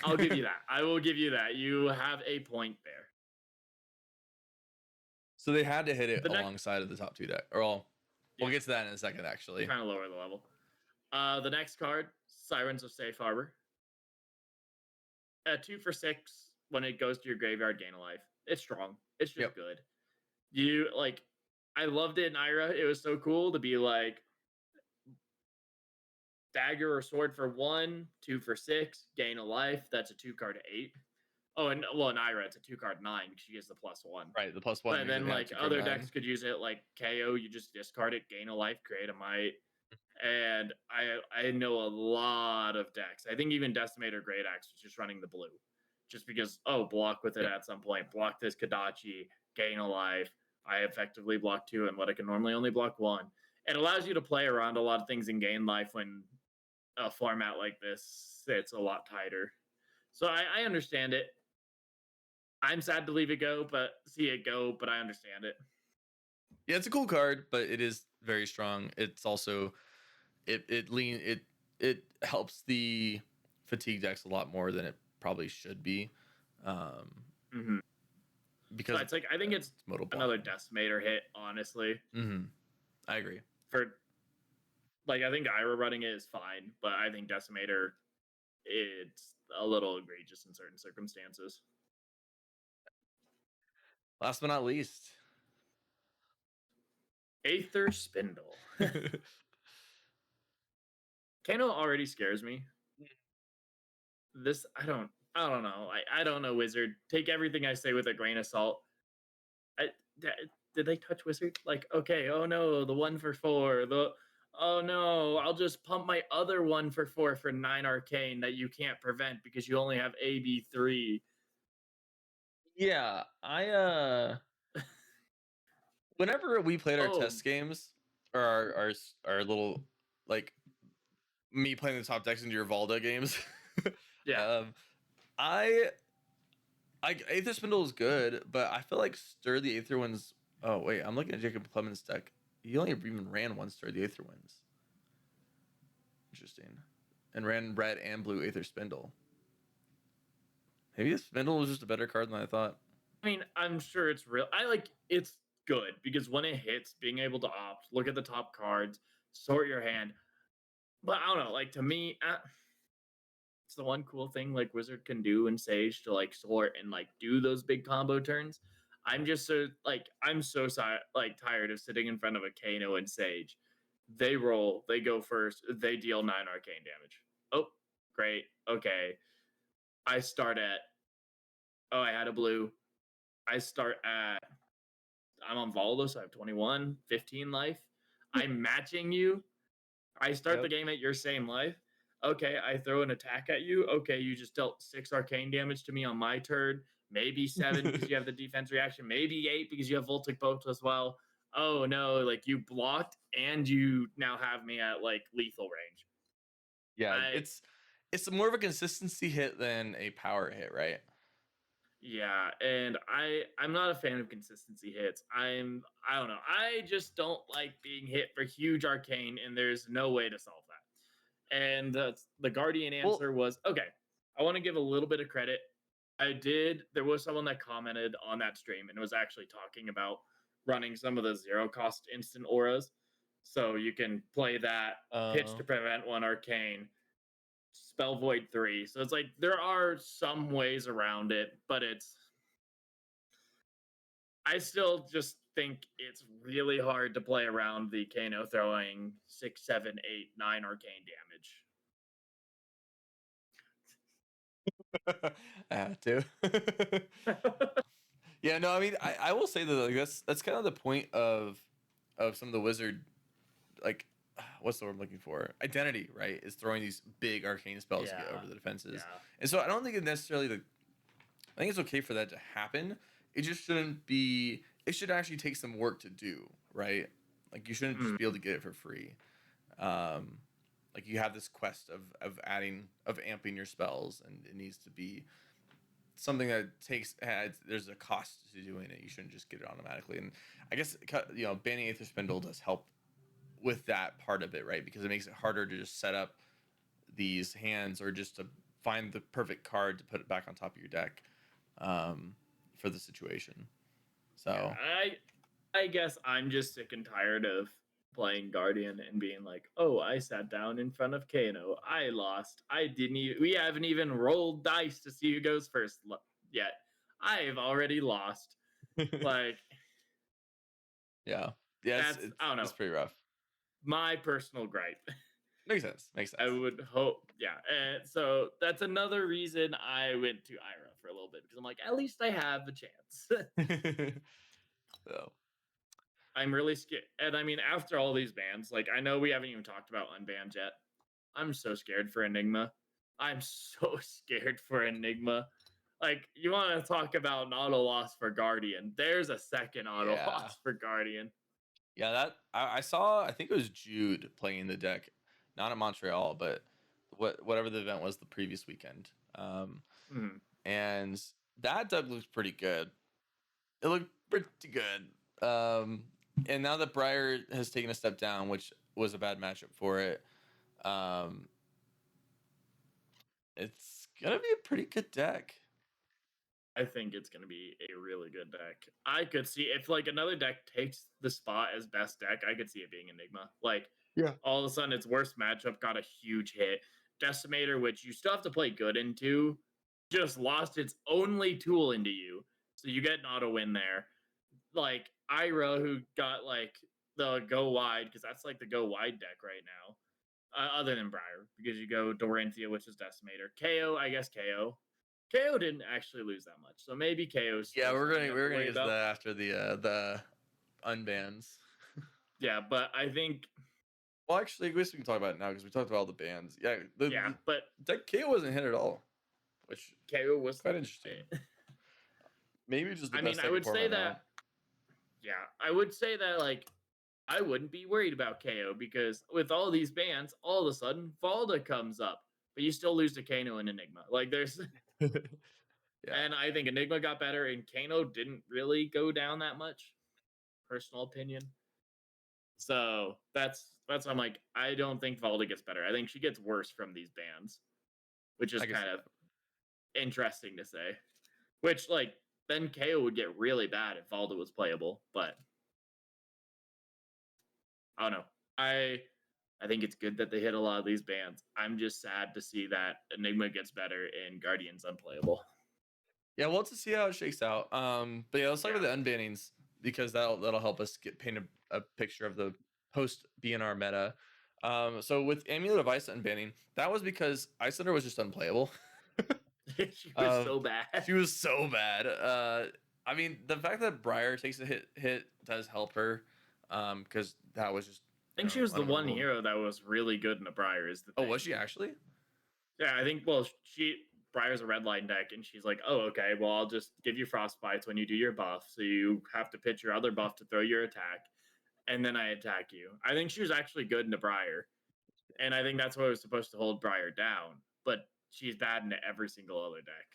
I'll give you that. I will give you that. You have a point there. So they had to hit it alongside of the top 2 deck, or all. We'll Yeah. get to that in a second, actually. Kind of lower the level. The next card, Sirens of Safe Harbor. 2 for 6. When it goes to your graveyard, gain a life. It's strong. It's just good. You like, I loved it in Ira. It was so cool to be like dagger or sword for 1, 2 for 6, gain a life. That's a 2-card 8. Oh, and well, in Ira, it's a 2-card 9 because she gets the +1. Right, the +1. But then like other decks could use it, like KO. You just discard it, gain a life, create a might. And I know a lot of decks. I think even Decimator Great Axe was just running the blue, just because block with it at some point. Block this Kadachi, gain a life. I effectively block 2 and what I can normally only block 1. It allows you to play around a lot of things and gain life when a format like this it's a lot tighter. So I understand it. I'm sad to leave it go, but see it go, but I understand it. Yeah, it's a cool card, but it is very strong. It's also it helps the fatigue decks a lot more than it probably should be. Because so it's like I think it's another Decimator hit, honestly. I agree. For like I think Ira running it is fine, but I think Decimator it's a little egregious in certain circumstances. Last but not least, Aether Spindle. Kano already scares me. This I don't know. I don't know Wizard. Take everything I say with a grain of salt. Did they touch Wizard? Like, okay, oh no, the 1 for 4. Oh no, I'll just pump my other 1 for 4 for 9 arcane that you can't prevent because you only have AB3. Yeah, whenever we played our test games or our little like me playing the top decks into your Valda games, yeah. Aether Spindle is good, but I feel like Stir the Aether Winds. Oh wait, I'm looking at Jacob Clemens' deck. He only even ran 1 Stir the Aether Winds. Interesting, and ran red and blue Aether Spindle. Maybe the Spindle was just a better card than I thought. I mean, I'm sure it's real. It's good because when it hits, being able to opt, look at the top cards, sort your hand. But I don't know, like to me, it's the one cool thing like Wizard can do in Sage to like sort and like do those big combo turns. I'm just so tired of sitting in front of a Kano and Sage. They roll, they go first, they deal 9 arcane damage. Oh, great. Okay. I start at I had a blue. I'm on Valdo, so I have 21, 15 life. I'm matching you. I start the game at your same life. Okay, I throw an attack at you. Okay, you just dealt 6 arcane damage to me on my turn. Maybe 7 because you have the defense reaction. Maybe 8 because you have Voltic Bolt as well. Oh no, like you blocked and you now have me at like lethal range. Yeah, it's more of a consistency hit than a power hit, right? Yeah, and I'm not a fan of consistency hits. I don't know. I just don't like being hit for huge arcane, and there's no way to solve that. And the Guardian answer was okay. I want to give a little bit of credit. There was someone that commented on that stream and was actually talking about running some of the 0-cost instant auras, so you can play that pitch to prevent 1 arcane. Spell Void 3. So it's like there are some ways around it, but I still just think it's really hard to play around the Kano throwing 6, 7, 8, 9 arcane damage. I have to. Yeah, no, I mean, I will say that like that's kind of the point of some of the Wizard, like, what's the word I'm looking for? Identity, right? Is throwing these big arcane spells to get over the defenses. Yeah. And so I don't think it necessarily I think it's okay for that to happen. It just shouldn't be. It should actually take some work to do, right? Like you shouldn't just be able to get it for free. Like you have this quest of amping your spells, and it needs to be something that there's a cost to doing it. You shouldn't just get it automatically. And I guess banning Aether Spindle does help with that part of it, right? Because it makes it harder to just set up these hands or just to find the perfect card to put it back on top of your deck for the situation. So yeah, I guess I'm just sick and tired of playing Guardian and being like, "Oh, I sat down in front of Kano. I lost. I didn't even. We haven't even rolled dice to see who goes first yet. I've already lost." Like Yeah. Yeah, that's I don't know. it's pretty rough. My personal gripe. Makes sense. Makes I sense. would hope, yeah. And so that's another reason I went to Ira for a little bit because I'm like, at least I have a chance. So, I'm really scared. And I mean, after all these bans, like I know we haven't even talked about unbanned yet. I'm so scared for Enigma. I'm so scared for Enigma. Like, you want to talk about an auto loss for Guardian? There's a second auto yeah. loss for Guardian. Yeah, that I saw. I think it was Jude playing the deck, not in Montreal, but whatever the event was the previous weekend. Mhm. And that deck looks pretty good. It looked pretty good. And now that Briar has taken a step down, which was a bad matchup for it, um, it's gonna be a pretty good deck. I think it's going to be a really good deck. I could see if like another deck takes the spot as best deck, I could see it being Enigma. Like Yeah. all of a sudden its worst matchup got a huge hit. Decimator, which you still have to play good into, just lost its only tool into you. So you get an auto win there. Like Ira, who got like the go wide, because that's like the go wide deck right now. Other than Briar, because you go Doranthea, which is Decimator. KO, I guess KO. KO didn't actually lose that much, so maybe KO's Yeah, still something you have we're to gonna worry get to about. that after the unbans. Yeah, but I think Well, actually, I guess we can talk about it now because we talked about all the bans. Yeah, yeah, but the deck KO wasn't hit at all, which KO was quite interesting. Maybe just the I mean, best I deck in would say format now. that yeah, I would say that like I wouldn't be worried about KO because with all these bans, all of a sudden Valda comes up, but you still lose to Kano and Enigma. Like there's Yeah, and I think Enigma got better and Kano didn't really go down that much. Personal opinion. So that's why I'm like, I don't think Valda gets better. I think she gets worse from these bans, which is I can see kind of that. interesting to say. Which like then KO would get really bad if Valda was playable, but I don't know. I think it's good that they hit a lot of these bans. I'm just sad to see that Enigma gets better and Guardian's unplayable. Yeah, we'll have to see how it shakes out. But yeah, let's talk Yeah. about the unbannings because that'll help us paint a picture of the post BNR meta. So with Amulet of Ice unbanning, that was because Icelander was just unplayable. She was so bad. She was so bad. I mean, the fact that Briar takes a hit does help her, because that was just I think she was the one unwinnable. hero that was really good in a Briar is the Oh, thing. was she actually? Yeah, I think well Briar's a red line deck and she's like, oh okay, well I'll just give you frostbites when you do your buff. So you have to pitch your other buff to throw your attack, and then I attack you. I think she was actually good in a Briar. And I think that's what was supposed to hold Briar down. But she's bad in every single other deck.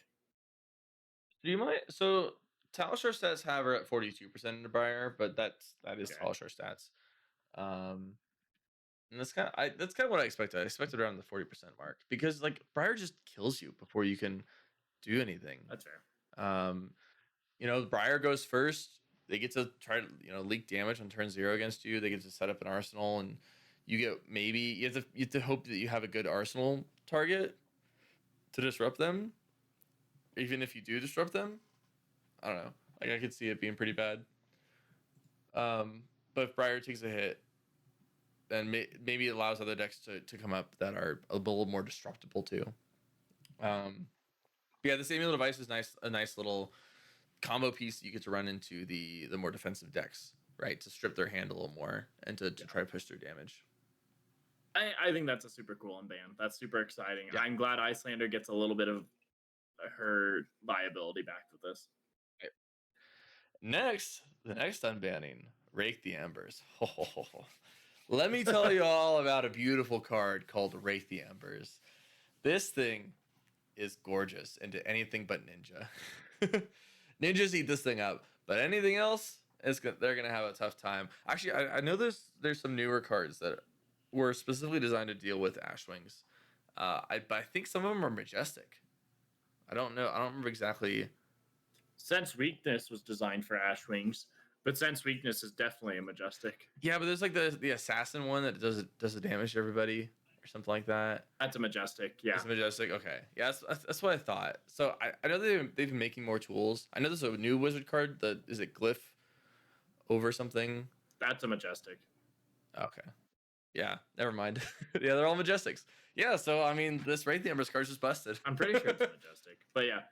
Do you mind? So Talishar stats have her at 42% in the Briar, but that is Okay. Talishar stats. Um, and that's kind of what I expected. I expected around the 40% mark because like Briar just kills you before you can do anything. That's fair. Um, Briar goes first. They get to try to leak damage on turn 0 against you. They get to set up an arsenal, and you have to hope that you have a good arsenal target to disrupt them. Even if you do disrupt them, I don't know. Like I could see it being pretty bad. But if Briar takes a hit, then maybe it allows other decks to come up that are a little more disruptible too. But yeah, this Amulet device is a nice little combo piece you get to run into the more defensive decks, right? To strip their hand a little more and to try to push through damage. I think that's a super cool unban. That's super exciting. Yeah. I'm glad Icelander gets a little bit of her viability back with this. Right. Next, the next unbanning, Rake the Embers. Let me tell you all about a beautiful card called Rake the Embers. This thing is gorgeous into anything but Ninja. Ninjas eat this thing up, but anything else, they're gonna have a tough time. Actually, I know there's some newer cards that were specifically designed to deal with Ashwings. But I think some of them are majestic. I don't know. I don't remember exactly. Sense Weakness was designed for Ashwings. But Sense Weakness is definitely a Majestic. Yeah, but there's like the assassin one that does the damage to everybody or something like that. That's a Majestic, yeah. It's a Majestic. Okay, yeah, that's what I thought. So I know they've been making more tools. I know there's a new wizard card. Is it Glyph over something? That's a Majestic. Okay. Yeah, never mind. Yeah, they're all Majestics. Yeah, so I mean, this Wraith the Embers card's just busted. I'm pretty sure it's a Majestic, but yeah.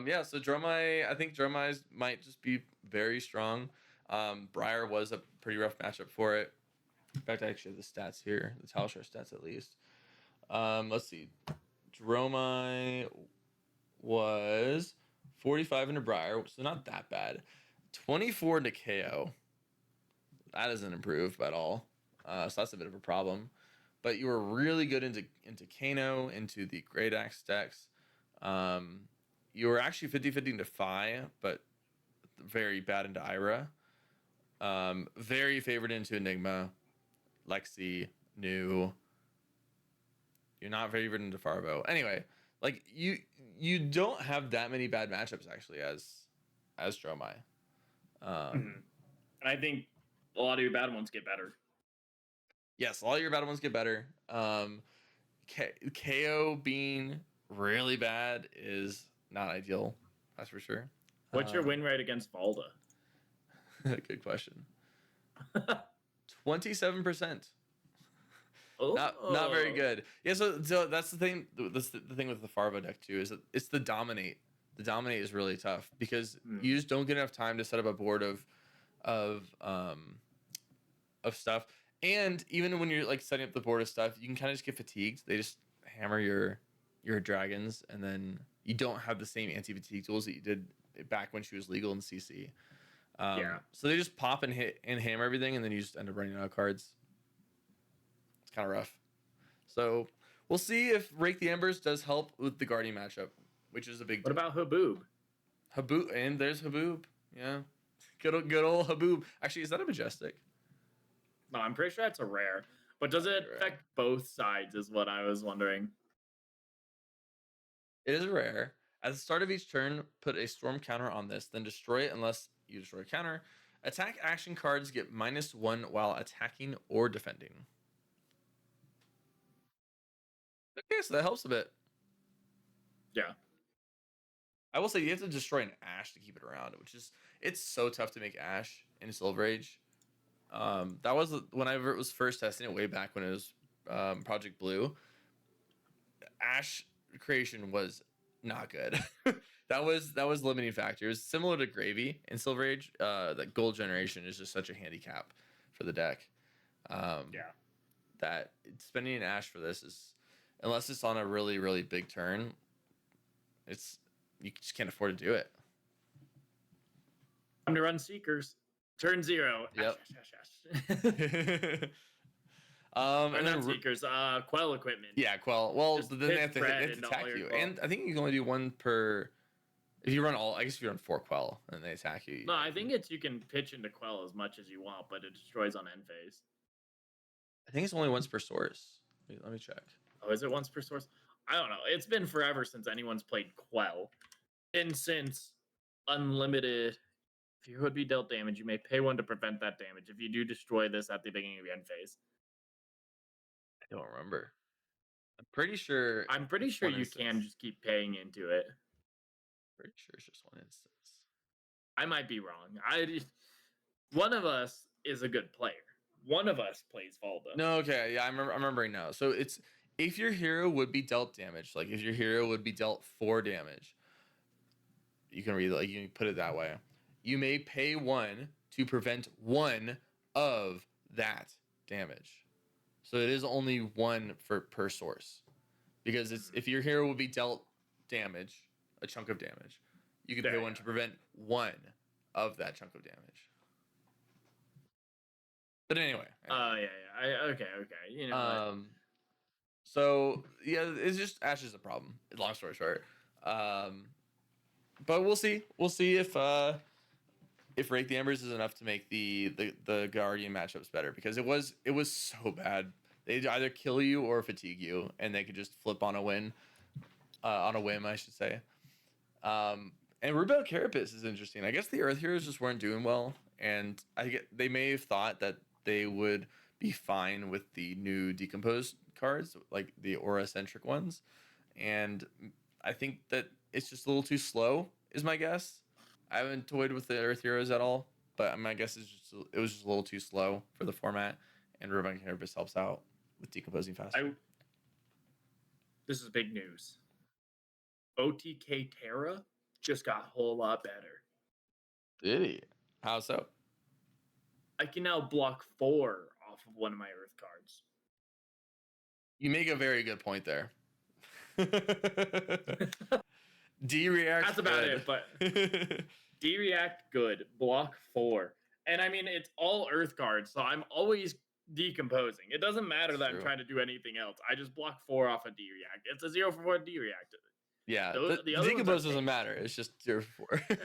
Yeah, so Dromai, I think Dromai might just be very strong. Briar was a pretty rough matchup for it. In fact, I actually have the stats here, the Talishar stats at least. Let's see. Dromai was 45 into Briar, so not that bad. 24 into KO. That isn't improved at all. So that's a bit of a problem. But you were really good into Kano, into the Great Axe decks. You were actually 50-50 into Phi, but very bad into Ira. Very favored into Enigma, Lexi, New. You're not favored into Farbo. Anyway, like you don't have that many bad matchups actually as Dromai. And I think a lot of your bad ones get better. Yes, a lot of your bad ones get better. KO being really bad is not ideal. That's for sure. What's your win rate against Valda? Good question. 27%. Oh. Not very good. Yeah, so that's the thing. That's the thing with the Farva deck too, is that it's the dominate. The dominate is really tough because you just don't get enough time to set up a board of stuff. And even when you're like setting up the board of stuff, you can kind of just get fatigued. They just hammer your dragons, and then you don't have the same anti-fatigue tools that you did back when she was legal in CC. So they just pop and hit and hammer everything, and then you just end up running out of cards. It's kind of rough. So we'll see if Rake the Embers does help with the Guardian matchup, which is a big. What about Haboob? Haboob, and there's Haboob. Yeah, good old Haboob. Actually, is that a Majestic? No, I'm pretty sure that's a rare. But does it affect both sides is what I was wondering. It is a rare. At the start of each turn, put a storm counter on this, then destroy it unless you destroy a counter. Attack action cards get -1 while attacking or defending. Okay, so that helps a bit. Yeah. I will say you have to destroy an Ash to keep it around, it's so tough to make Ash in Silver Age. That was whenever it was first testing it way back when it was Project Blue. Ash creation was not good. that was limiting factor. It was similar to Gravy in Silver Age. That gold generation is just such a handicap for the deck. That spending an Ash for this is, unless it's on a really, really big turn, you just can't afford to do it. Time to run Seekers. Turn 0. Yep. And then Seekers, Quell equipment. Yeah, Quell. Well, Just then they have to attack you. And I think you can only do one per. If you run I guess if you run 4 Quell and they attack you. No, I think you can pitch into Quell as much as you want, but it destroys on end phase. I think it's only once per source. Let me check. Oh, is it once per source? I don't know. It's been forever since anyone's played Quell. And since unlimited, if you would be dealt damage, you may pay 1 to prevent that damage if you do destroy this at the beginning of your end phase. I don't remember. I'm pretty sure you can just keep paying into it. Pretty sure it's just one instance. I might be wrong. One of us is a good player. One of us plays Valda. No, okay, yeah, I'm remembering now. So it's if your hero would be dealt damage, like if your hero would be dealt 4 damage, you can you can put it that way. You may pay 1 to prevent 1 of that damage. So it is only 1 per source, because it's if your hero would be dealt damage, a chunk of damage, you can pay 1 to prevent 1 of that chunk of damage. But anyway. Okay. You know. So yeah, it's just Ash is a problem. Long story short. But we'll see. We'll see if Rake the Embers is enough to make the Guardian matchups better, because it was so bad. They'd either kill you or fatigue and they could just flip on a whim, I should say. And And Rubel Carapace is interesting. I guess the Earth Heroes just weren't doing well, and they may have thought that they would be fine with the new decomposed cards, like the aura centric ones. And I think that it's just a little too slow, is my guess. I haven't toyed with the Earth Heroes at all, but my guess is it was just a little too slow for the format, and Rubel Carapace helps out with decomposing faster. This is big news. OTK Terra just got a whole lot better. Did he? How so? I can now block 4 off of one of my Earth cards. You make a very good point there. D-react. That's about it, but D-react good. Block 4. And I mean, it's all Earth cards, so I'm always decomposing. It doesn't matter that I'm trying to do anything else. I just block 4 off a D-react. It's a 0 for 4 D-react. Yeah, the decompose doesn't matter. It's just 0 for 4.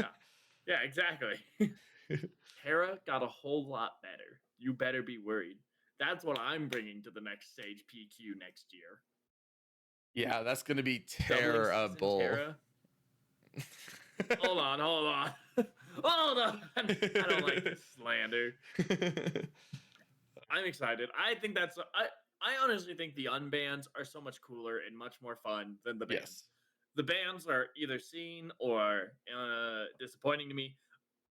Yeah, exactly. Terra got a whole lot better. You better be worried. That's what I'm bringing to the next SAGE PQ next year. Yeah, that's going to be terrible. Hold on. Hold on. I don't like this slander. I'm excited. I think I honestly think the unbans are so much cooler and much more fun than the bans. Yes. The bans are either seen or disappointing to me.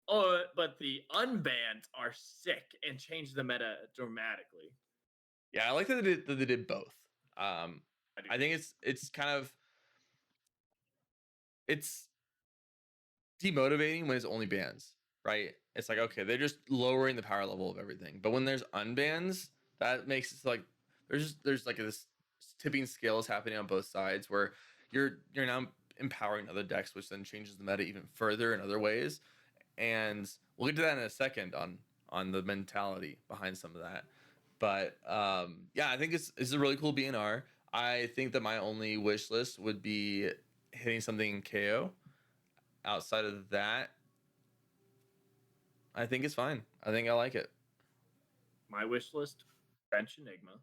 But the unbans are sick and change the meta dramatically. Yeah, I like that they did both. I think it's kind of it's demotivating when it's only bans, right? It's like, okay, they're just lowering the power level of everything. But when there's unbans, that makes it like there's like this tipping scales happening on both sides where you're now empowering other decks, which then changes the meta even further in other ways. And we'll get to that in a second on the mentality behind some of that. But yeah, I think it's a really cool BNR. I think that my only wish list would be hitting something KO. Outside of that, I think it's fine. I think I like it. My wish list: bench Enigma,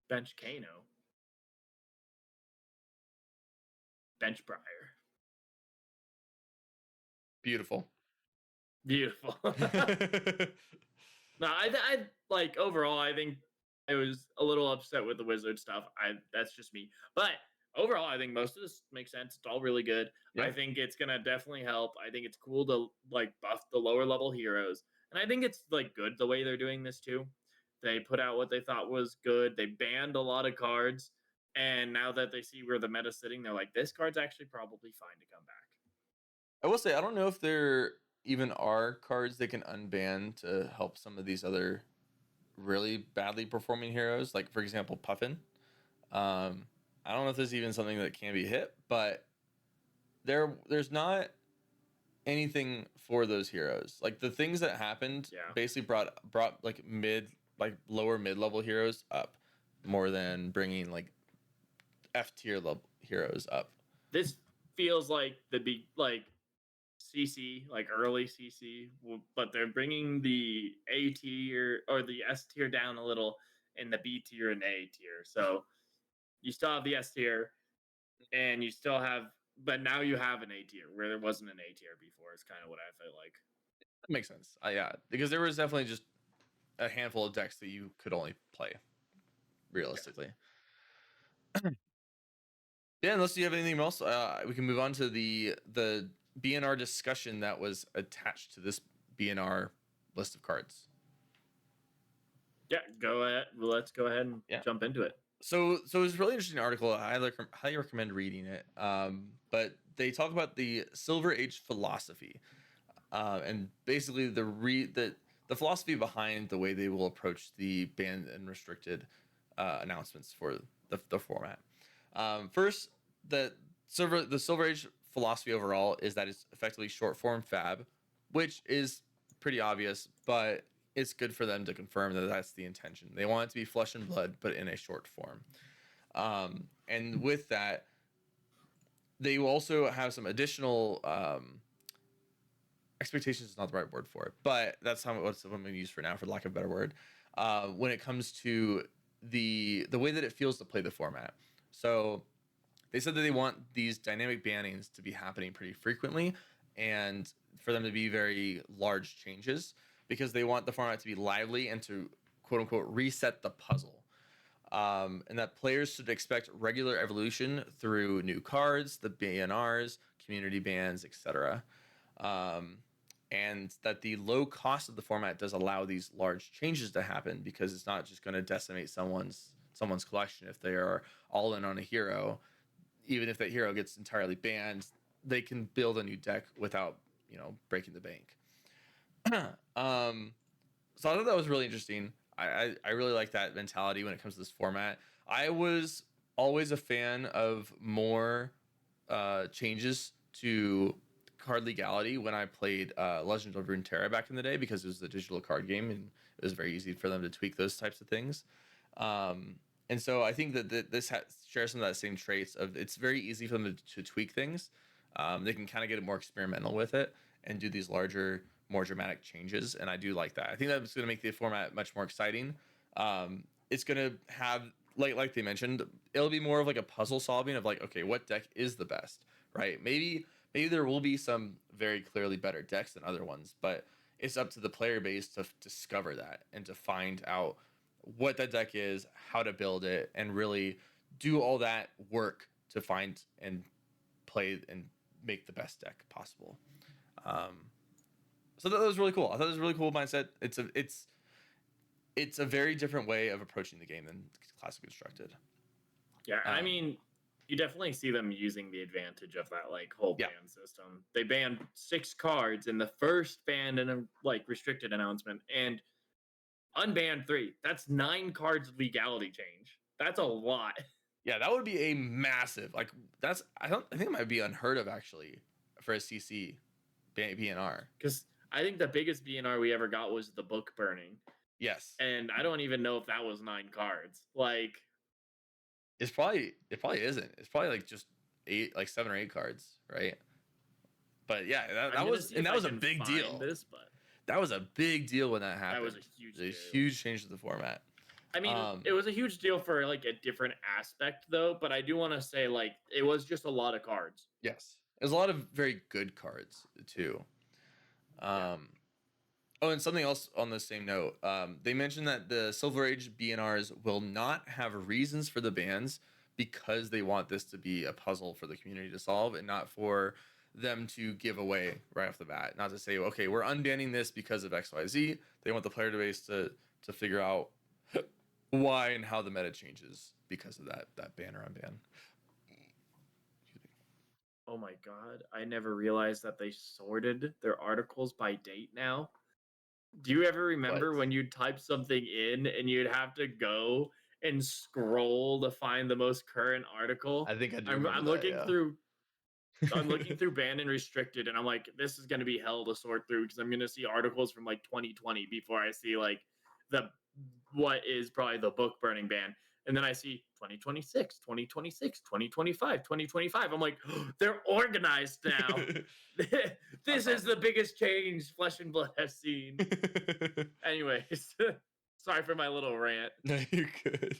bench Kano, bench Briar. Beautiful. No, I like overall. I think I was a little upset with the wizard stuff. That's just me. But overall, I think most of this makes sense. It's all really good. Yeah. I think it's gonna definitely help. I think it's cool to like buff the lower level heroes, and I think it's like good the way they're doing this too. They put out what they thought was good. They banned a lot of cards, and now that they see where the meta's sitting, they're like, this card's actually probably fine to come back. I will say, I don't know if there even are cards they can unban to help some of these other really badly performing heroes, like for example Puffin. I don't know if there's even something that can be hit, but there's not anything for those heroes. Like the things that happened basically brought like lower mid-level heroes up more than bringing like F tier level heroes up. This feels like CC, like early CC, but they're bringing the A tier or the S tier down a little, and the B tier and A tier. So you still have the S tier, and you still have, but now you have an A tier where there wasn't an A tier before. Is kind of what I feel like. That makes sense. Yeah, because there was definitely just a handful of decks that you could only play realistically. Yeah, unless you have anything else, we can move on to the BNR discussion that was attached to this BNR list of cards. Yeah, go ahead. Let's go ahead and jump into it. So it's a really interesting article. I highly recommend reading it. But they talk about the Silver Age philosophy, and basically the philosophy behind the way they will approach the banned and restricted announcements for the format. First, the Silver Age philosophy overall is that it's effectively short form fab, which is pretty obvious, but it's good for them to confirm that that's the intention. They want it to be flesh and blood, but in a short form. And with that, they will also have some additional expectations is not the right word for it, but that's what I'm going to use for now, for lack of a better word. When it comes to the way that it feels to play the format. So they said that they want these dynamic bannings to be happening pretty frequently, and for them to be very large changes, because they want the format to be lively and to quote unquote reset the puzzle. And that players should expect regular evolution through new cards, the BnRs, community bans, etc. Um, and that the low cost of the format does allow these large changes to happen, because it's not just going to decimate someone's collection if they are all in on a hero. Even if that hero gets entirely banned, they can build a new deck without breaking the bank. So I thought that was really interesting. I really like that mentality when it comes to this format. I was always a fan of more changes to card legality when I played Legend of Runeterra back in the day, because it was a digital card game and it was very easy for them to tweak those types of things. And so I think that this shares some of that same traits of, it's very easy for them to tweak things. They can kind of get more experimental with it and do these larger, more dramatic changes, and I do like that. I think that's going to make the format much more exciting. It's going to have, like they mentioned, it'll be more of like a puzzle solving of like, okay, what deck is the best, right? Maybe there will be some very clearly better decks than other ones, but it's up to the player base to discover that and to find out what that deck is, how to build it, and really do all that work to find and play and make the best deck possible. So that was really cool. I thought it was a really cool mindset. It's a very different way of approaching the game than Classic Constructed. Yeah, I mean, you definitely see them using the advantage of that like whole ban system. They banned 6 cards in the first banned and like restricted announcement, and unbanned 3. That's 9 cards legality change. That's a lot. Yeah, that would be a massive, like, that's, I think it might be unheard of actually for a CC BnR. Because I think the biggest BnR we ever got was the book burning. Yes. And I don't even know if that was 9 cards. Like, it probably isn't. It's probably like just 8, like 7 or 8 cards, right? But yeah, that was a big deal. That was a big deal when that happened. That was a huge deal. Huge change to the format. I mean, it was a huge deal for like a different aspect though, but I do want to say like it was just a lot of cards. Yes. There's a lot of very good cards too. Oh, and something else on the same note. They mentioned that the Silver Age BnRs will not have reasons for the bans, because they want this to be a puzzle for the community to solve and not for them to give away right off the bat. Not to say, okay, we're unbanning this because of XYZ. They want the player base to figure out why and how the meta changes because of that ban or unban. Oh my god, I never realized that they sorted their articles by date now. Do you ever remember when you'd type something in and you'd have to go and scroll to find the most current article? I think I do. I'm looking through I'm looking through banned and restricted, and I'm like, this is gonna be hell to sort through, because I'm gonna see articles from like 2020 before I see like what is probably the book burning ban. And then I see 2026, 2026, 2025, 2025. I'm like, oh, they're organized now. This is the biggest change Flesh and Blood has seen. Anyways, sorry for my little rant. No, you're good.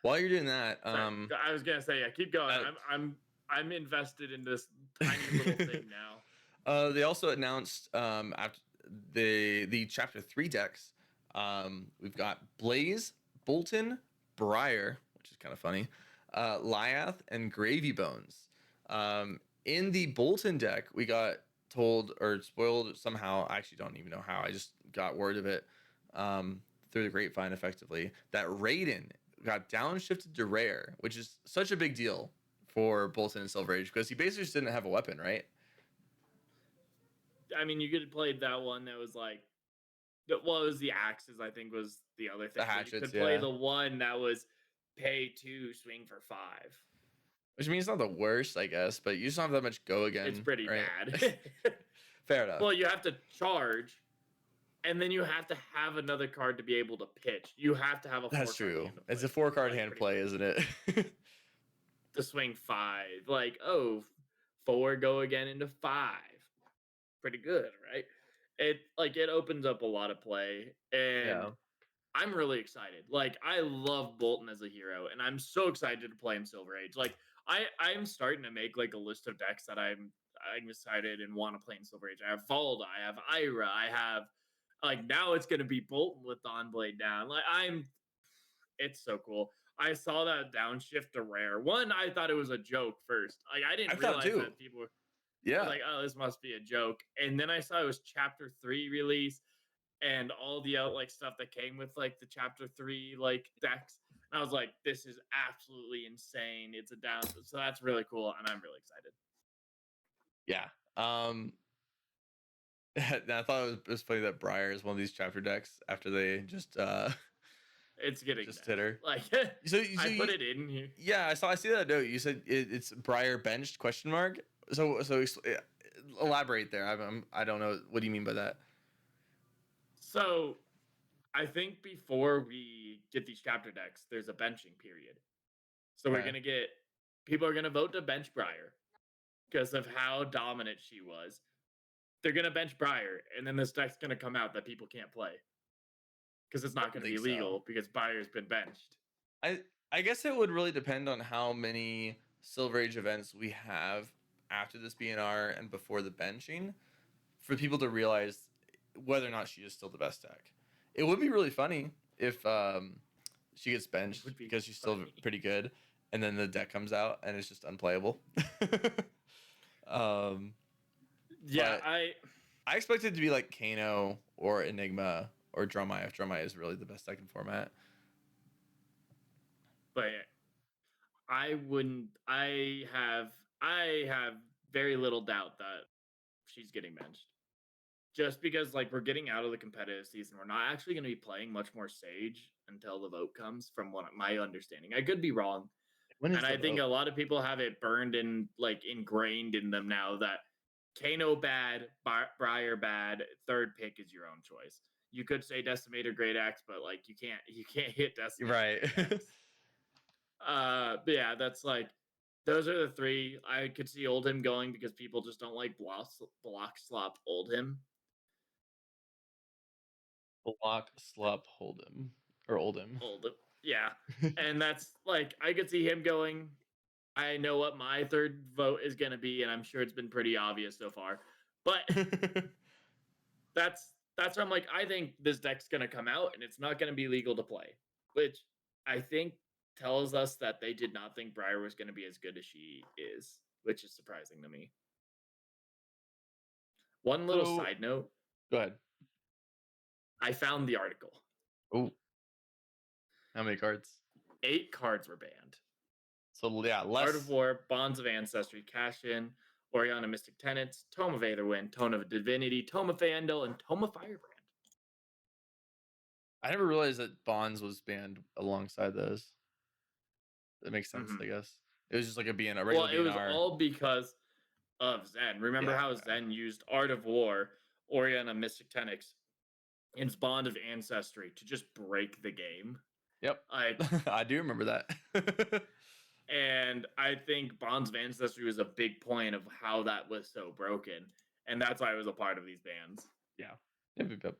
While you're doing that, I was gonna say, yeah, keep going. I'm invested in this tiny little thing now. They also announced after the chapter 3 decks. We've got Blaze, Bolton, Briar, which is kind of funny, Lyath, and Gravy Bones. In the Bolton deck, we got told or spoiled somehow. I actually don't even know how. I just got word of it through the grapevine, effectively, that Raiden got downshifted to rare, which is such a big deal for Bolton and Silver Age, because he basically just didn't have a weapon, right? I mean, you could have played that one that was like, well, it was the axes, I think, was the other thing. The hatchets, you could play the one that was pay 2, swing for 5. Which means it's not the worst, I guess, but you just don't have that much go again. It's pretty right? bad. Fair enough. Well, you have to charge, and then you have to have another card to be able to pitch. You have to have a 4-card That's true. hand to play. It's a 4-card hand play, isn't it? To swing 5. Like, 4 go again into 5. Pretty good, right? it opens up a lot of play, and Yeah. I'm really excited. Like, I love Bolton as a hero, and I'm so excited to play him Silver Age. Like, I'm starting to make like a list of decks that I'm excited and want to play in Silver Age. I have Volda, I have Ira, I have like now it's gonna be Bolton with Dawnblade down. Like it's so cool. I saw that downshift to rare. One, I thought it was a joke first. Like I I didn't thought realize too. that people were. I was Yeah. like, oh, this must be a joke. And then I saw it was Chapter 3 release and all the like stuff that came with like the Chapter 3 like decks. And I was like, this is absolutely insane. It's a down. So that's really cool, and I'm really excited. Yeah. And I thought it was funny that Briar is one of these chapter decks after they just It's getting just benched. hit her. Like So, I put it in here. yeah, I see that note. You said it's Briar benched question mark. So elaborate there. I don't know. What do you mean by that? So I think before we get these chapter decks, there's a benching period. So we're Okay. gonna get people are gonna vote to bench Briar because of how dominant she was. They're gonna bench Briar, and then this deck's gonna come out that people can't play because it's I not don't gonna be think so. legal because Briar's been benched. I I guess it would really depend on how many Silver Age events we have after this BNR and before the benching for people to realize whether or not she is still the best deck. It would be really funny if she gets It benched would be because she's still funny. pretty good, and then the deck comes out and it's just unplayable. um, Yeah, but I expect it to be like Kano or Enigma or Drumeye if Drumeye is really the best deck in format. but I wouldn't. I have very little doubt that she's getting benched. Just because like we're getting out of the competitive season, we're not actually going to be playing much more Sage until the vote comes. From what my understanding, I could be wrong, When is and the I think a vote? lot of people have it burned and like ingrained in them now that Kano bad, Briar bad, third pick is your own choice. You could say Decimator Great Axe, but like you can't hit Decimator Right. Great Axe. But yeah, that's like those are the three. I could see Oldhim going because people just don't like block slop Oldhim. Block, Slup, Hold'em. Or Oldhim. Oldhim, yeah, and that's like I could see him going. I know what my third vote is going to be, and I'm sure it's been pretty obvious so far. But that's why I'm like, I think this deck's going to come out, and it's not going to be legal to play, which I think tells us that they did not think Briar was going to be as good as she is, which is surprising to me. One little So, side note: go ahead. I found the article. Oh, how many cards? 8 cards were banned. So, yeah, Art of less. War, Bonds of Ancestry, Cash In, Oriana Mystic Tenets, Tome of Aetherwind, Tome of Divinity, Tome of Fandel, and Tome of Firebrand. I never realized that Bonds was banned alongside those. That makes sense, I Mm-hmm. guess. It was just like a BN, a Well, regular it was BNR. all because of Zen. Remember Yeah. how Zen used Art of War, Oriana Mystic Tenets, and Bond of Ancestry to just break the game? Yep. Like, I do remember that. and I think Bonds of Ancestry was a big point of how that was so broken, and that's why it was a part of these bans. Yeah. Yep.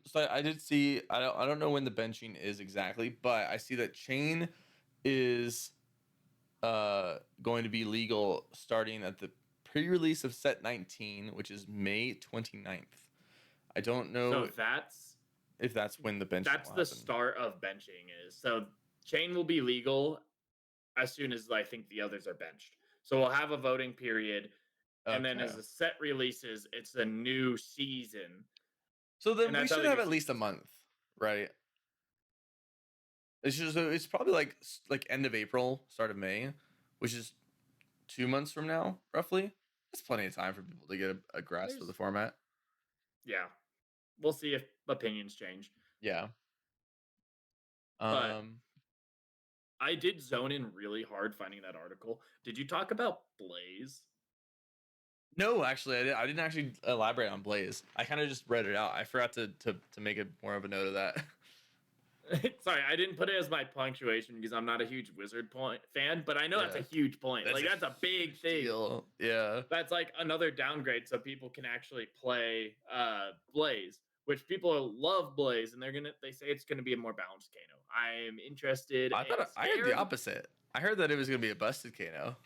So I did see. I don't know when the benching is exactly, but I see that Chain is going to be legal starting at the pre-release of set 19, which is May 29th. I don't So know that's if that's when the benching that's will the happen. start of benching is. So Chain will be legal as soon as I think the others are benched. So we'll have a voting period, and then Okay. as the set releases, it's a new season. So then And we that's how should they have do at least a seasons. month, right? It's probably like end of April, start of May, which is 2 months from now, roughly. That's plenty of time for people to get a grasp of the format. Yeah, we'll see if opinions change. Yeah. But Um. I did zone in really hard finding that article. Did you talk about Blaze? No, actually, I didn't actually elaborate on Blaze. I kind of just read it out. I forgot to make it more of a note of that. Sorry, I didn't put it as my punctuation because I'm not a huge wizard point fan, but I know that's a Yeah. huge point. Like that's a big huge thing. deal. Yeah. That's like another downgrade so people can actually play Blaze, which people love Blaze, and they say it's gonna be a more balanced Kano. I am interested I and thought I heard the scared. opposite. I heard that it was gonna be a busted Kano.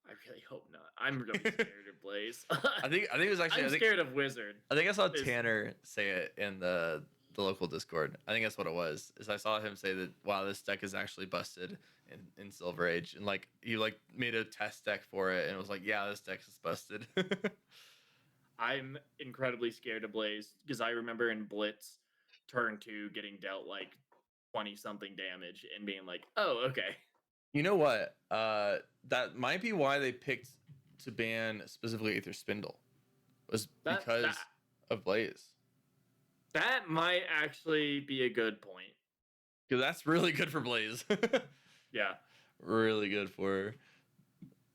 I really hope not. I'm really scared of Blaze. I think it was actually. I'm scared of Wizard. I think I saw Is- Tanner say it in the local Discord. I think that's what it was. Is I saw him say that wow, this deck is actually busted in Silver Age, and like he like made a test deck for it, and it was like, yeah, this deck is busted. I'm incredibly scared of Blaze because I remember in Blitz turn 2 getting dealt like 20 something damage and being like, oh, okay. You know what? That might be why they picked to ban specifically Aether Spindle, was because of Blaze. That might actually be a good point. Because that's really good for Blaze. Yeah. Really good for her.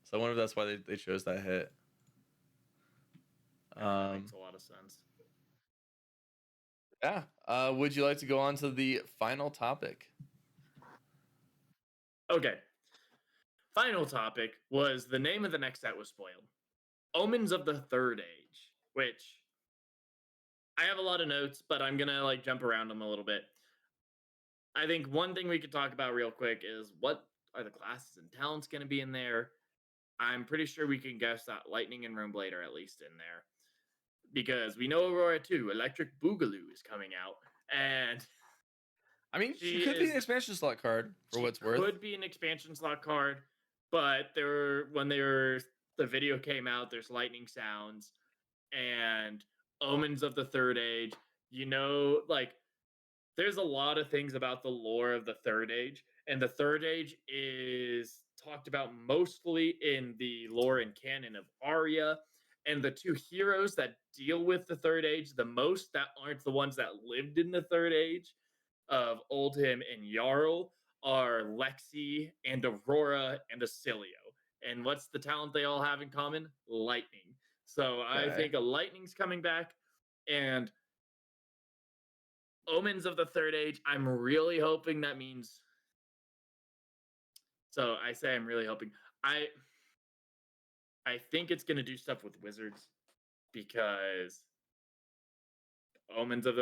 So I wonder if that's why they chose that hit. That makes a lot of sense. Yeah. Would you like to go on to the final topic? Okay. Final topic was the name of the next set was spoiled. Omens of the Third Age, which I have a lot of notes, but I'm going to like jump around them a little bit. I think one thing we could talk about real quick is what are the classes and talents going to be in there? I'm pretty sure we can guess that Lightning and Runeblade are at least in there. Because we know Aurora 2, Electric Boogaloo is coming out. And I mean, she could be an expansion slot card for what's worth. Could be an expansion slot card, but the video came out, there's lightning sounds and Omens of the Third Age. You know, like there's a lot of things about the lore of the Third Age, and the Third Age is talked about mostly in the lore and canon of Arya. And the two heroes that deal with the Third Age the most that aren't the ones that lived in the Third Age of Oldhim and Jarl are Lexi and Aurora and Acilio. And what's the talent they all have in common? Lightning. So I think a lightning's coming back, and Omens of the Third Age, I'm really hoping that means. So I say I'm really hoping. I think it's going to do stuff with wizards because Omens of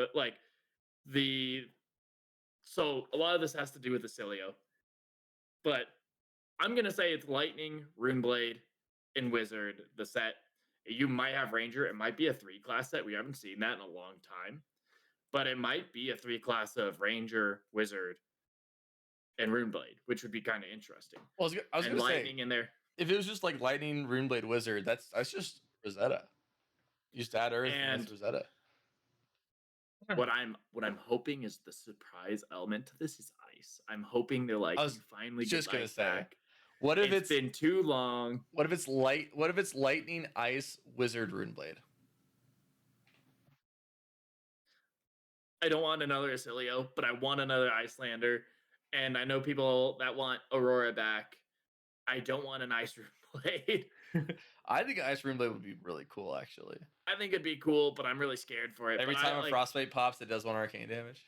so a lot of this has to do with Acilio. But I'm going to say it's Lightning, Runeblade, and Wizard, the set. You might have Ranger. It might be a 3-class set. We haven't seen that in a long time. But it might be a 3-class of Ranger, Wizard, and Runeblade, which would be kind of interesting. Well, I was going to say, Lightning in there. If it was just like Lightning, Runeblade, Wizard, that's just Rosetta. You just add Earth and that's Rosetta. What I'm hoping is the surprise element to this is ice. I'm hoping they're like, you finally get ice back. What if it's been too long? What if it's Lightning, Ice, Wizard, Runeblade? I don't want another Acilio, but I want another Icelander. And I know people that want Aurora back. I don't want an Ice Runeblade. I think Ice Runeblade would be really cool, actually. I think it'd be cool, but I'm really scared for it. Every time a Frostbite pops, it does 1 arcane damage.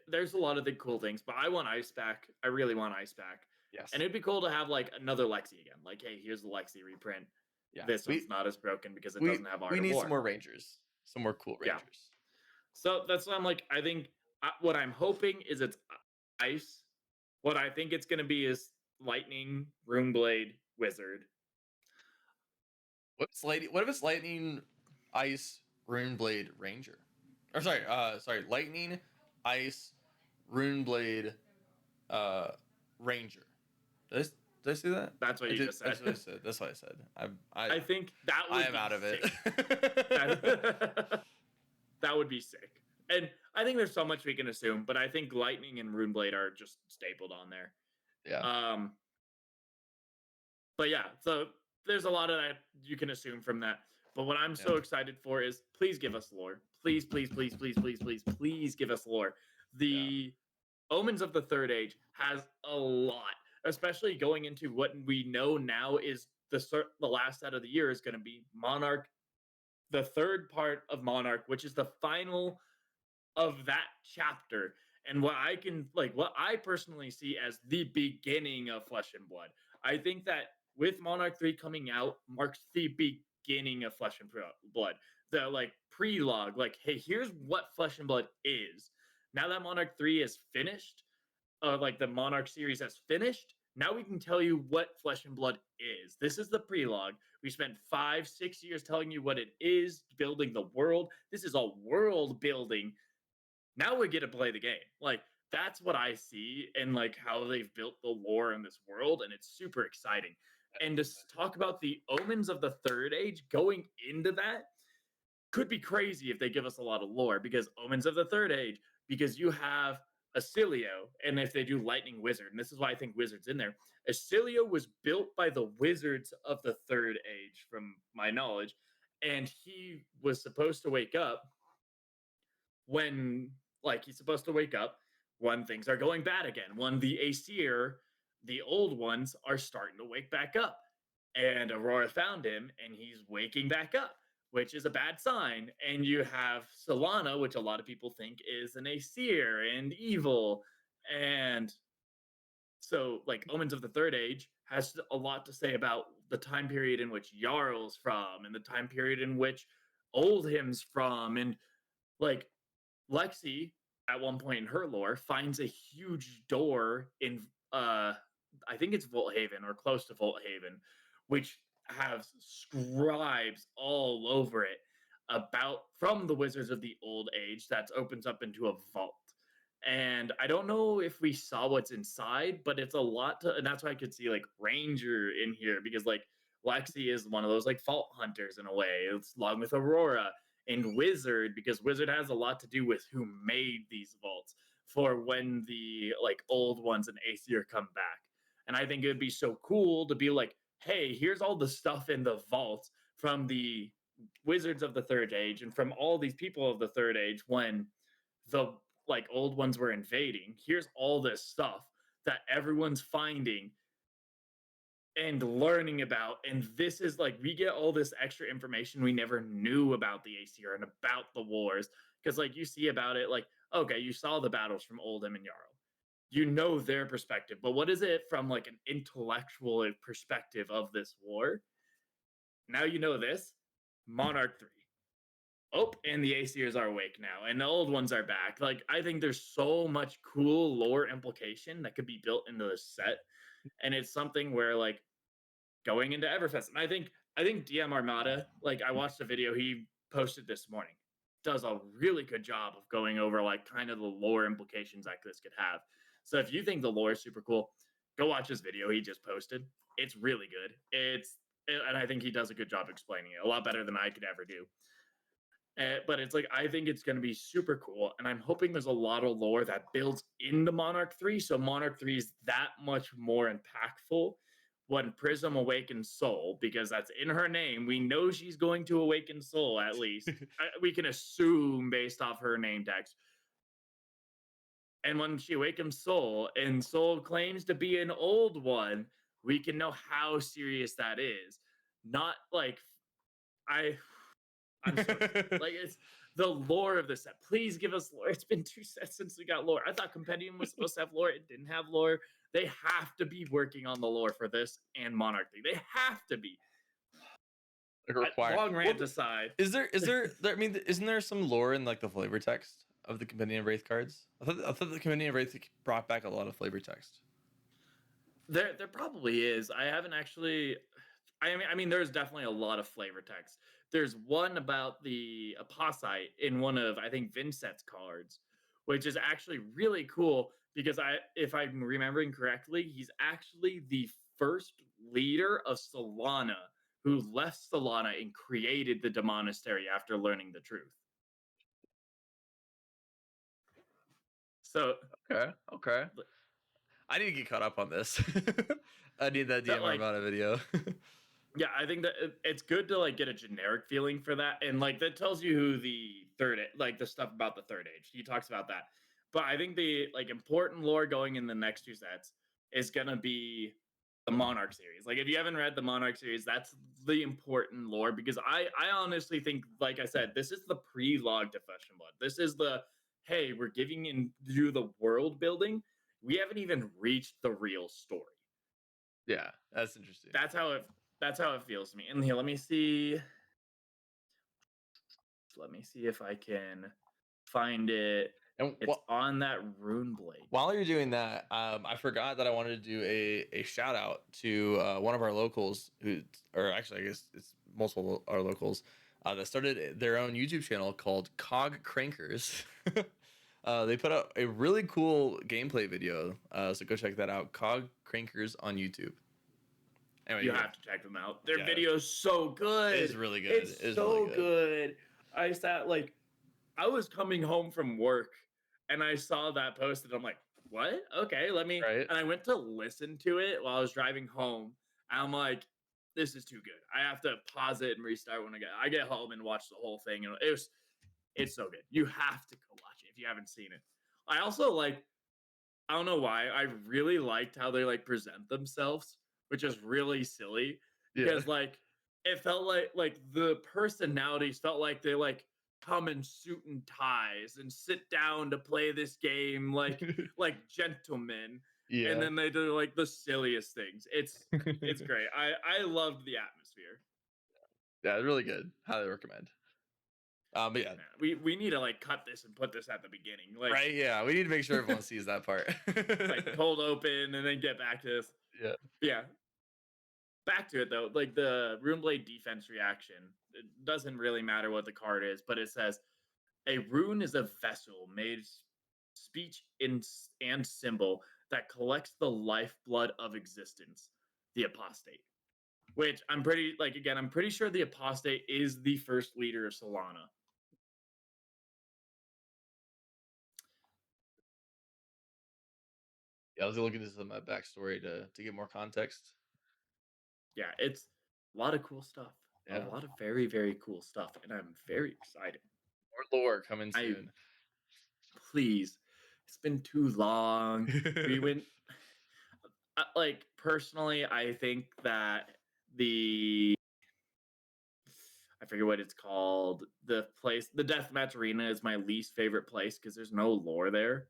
There's a lot of the cool things, but I want Ice back. I really want Ice back. Yes. And it'd be cool to have like another Lexi again. Like, hey, here's the Lexi reprint. Yeah. This one's not as broken because it doesn't have Art of War. We need some more Rangers. Some more cool Rangers. Yeah. So that's what I'm like. I think what I'm hoping is it's Ice. What I think it's going to be is Lightning, Runeblade, Wizard. What if it's Lightning, Ice, Runeblade, Ranger? Or sorry, Lightning, Ice, Runeblade, Ranger. Did I say that? That's what you just said. That's what I said. That's what I said. I think that would I am out of it. That would be sick. And I think there's so much we can assume, but I think Lightning and Runeblade are just stapled on there. Yeah. But yeah, so there's a lot of that you can assume from that. But what I'm so excited for is please give us lore. Please, please, please, please, please, please, please give us lore. The Omens of the Third Age has a lot, especially going into what we know now is the last set of the year is going to be Monarch, the third part of Monarch, which is the final of that chapter, and what I personally see as the beginning of Flesh and Blood. I think that with Monarch 3 coming out marks the beginning of Flesh and Blood. The like prelogue, like, hey, here's what Flesh and Blood is. Now that Monarch 3 is finished, like the Monarch series has finished, now we can tell you what Flesh and Blood is. This is the prelogue. We spent 5-6 years telling you what it is, building the world. This is all world building. Now we get to play the game. Like, that's what I see and like how they've built the lore in this world, and it's super exciting. And to talk about the Omens of the Third Age going into that could be crazy if they give us a lot of lore, because Omens of the Third Age, because you have Acilio, and if they do Lightning Wizard, and this is why I think Wizard's in there. Acilio was built by the Wizards of the Third Age, from my knowledge, and he was supposed to wake up when, like, he's supposed to wake up when things are going bad again, when the Aesir, the old ones, are starting to wake back up. And Aurora found him, and he's waking back up, which is a bad sign. And you have Solana, which a lot of people think is an Aesir and evil. And so, like, Omens of the Third Age has a lot to say about the time period in which Jarl's from, and the time period in which Oldhim's from. And, like, Lexi, at one point in her lore, finds a huge door in, I think it's Volthaven or close to Volthaven, which has scribes all over it about from the Wizards of the Old Age that opens up into a vault. And I don't know if we saw what's inside, but it's a lot to, and that's why I could see like Ranger in here, because like Lexi is one of those like fault hunters in a way. It's along with Aurora and Wizard, because Wizard has a lot to do with who made these vaults for when the like old ones and Aesir come back. And I think it would be so cool to be like, hey, here's all the stuff in the vaults from the Wizards of the Third Age and from all these people of the Third Age when the like old ones were invading. Here's all this stuff that everyone's finding and learning about. And this is like, we get all this extra information we never knew about the Aesir and about the wars. Because like you see about it, like, okay, you saw the battles from Oldhim and Jarl. You know their perspective, but what is it from like an intellectual perspective of this war? Now you know this. Monarch 3. Oh, and the Aesirs are awake now, and the old ones are back. Like, I think there's so much cool lore implication that could be built into this set, and it's something where like going into Everfest, and I think DM Armada, like I watched a video he posted this morning, does a really good job of going over like kind of the lore implications that this could have. So if you think the lore is super cool, go watch this video he just posted. It's really good. And I think he does a good job explaining it, a lot better than I could ever do. But it's like, I think it's going to be super cool, and I'm hoping there's a lot of lore that builds into Monarch 3, so Monarch 3 is that much more impactful when Prism awakens Soul, because that's in her name. We know she's going to awaken Soul, at least. We can assume based off her name text. And when she awakens Soul, and Soul claims to be an old one, we can know how serious that is. Not like, I'm so like, it's the lore of the set. Please give us lore. It's been 2 sets since we got lore. I thought Compendium was supposed to have lore. It didn't have lore. They have to be working on the lore for this and Monarch 3. They have to be. Required. Long rant aside. Is there I mean, isn't there some lore in like the flavor text of the Compendium of Wraith cards? I thought the Compendium of Wraith brought back a lot of flavor text. There probably is. I haven't actually. I mean, there's definitely a lot of flavor text. There's one about the Aposite in one of, I think, Vincent's cards, which is actually really cool because if I'm remembering correctly, he's actually the first leader of Solana who left Solana and created the Demonastery after learning the truth. So okay. I need to get caught up on this. I need that DM Armada video. Yeah, I think that it's good to like get a generic feeling for that, and like that tells you who the the stuff about the Third Age. He talks about that, but I think the like important lore going in the next 2 sets is gonna be the Monarch series. Like if you haven't read the Monarch series, that's the important lore because I honestly think, like I said, this is the pre-log to Flesh and Blood. This is the hey, we're giving you the world building. We haven't even reached the real story. Yeah, that's interesting. That's how it feels to me. And here, let me see. Let me see if I can find it. And It's on that Rune Blade. while you're doing that, I forgot that I wanted to do a shout out to one of our locals or actually I guess it's multiple our locals that started their own YouTube channel called Cog Crankers. They put out a really cool gameplay video, so go check that out. Cog Crankers on YouTube. Anyway, You have to check them out. Their video's so good. It's really good. It's so really good. I sat I was coming home from work and I saw that post and I'm like, what? Okay, let me. Right. And I went to listen to it while I was driving home. And I'm like, this is too good. I have to pause it and restart when I get home and watch the whole thing. And it's so good. You have to go watch it if you haven't seen it. I also I don't know why. I really liked how they present themselves, which is really silly because it felt like the personalities felt like they come in suit and ties and sit down to play this game like gentlemen. Yeah. And then they do the silliest things. It's great. I loved the atmosphere. Yeah, it's really good. Highly recommend. But yeah, we need to cut this and put this at the beginning. Right? Yeah, we need to make sure everyone sees that part. Cold open and then get back to this. Yeah. Yeah. Back to it though, the Runeblade defense reaction. It doesn't really matter what the card is, but it says a rune is a vessel made speech and symbol that collects the lifeblood of existence, the apostate. Which I'm pretty I'm pretty sure the apostate is the first leader of Solana. Yeah, I was looking into some backstory to get more context. Yeah, it's a lot of cool stuff. Yeah. A lot of very, very cool stuff, and I'm very excited. More lore coming soon. Please, it's been too long. We went personally, I think that I forget what it's called. The deathmatch arena is my least favorite place because there's no lore there.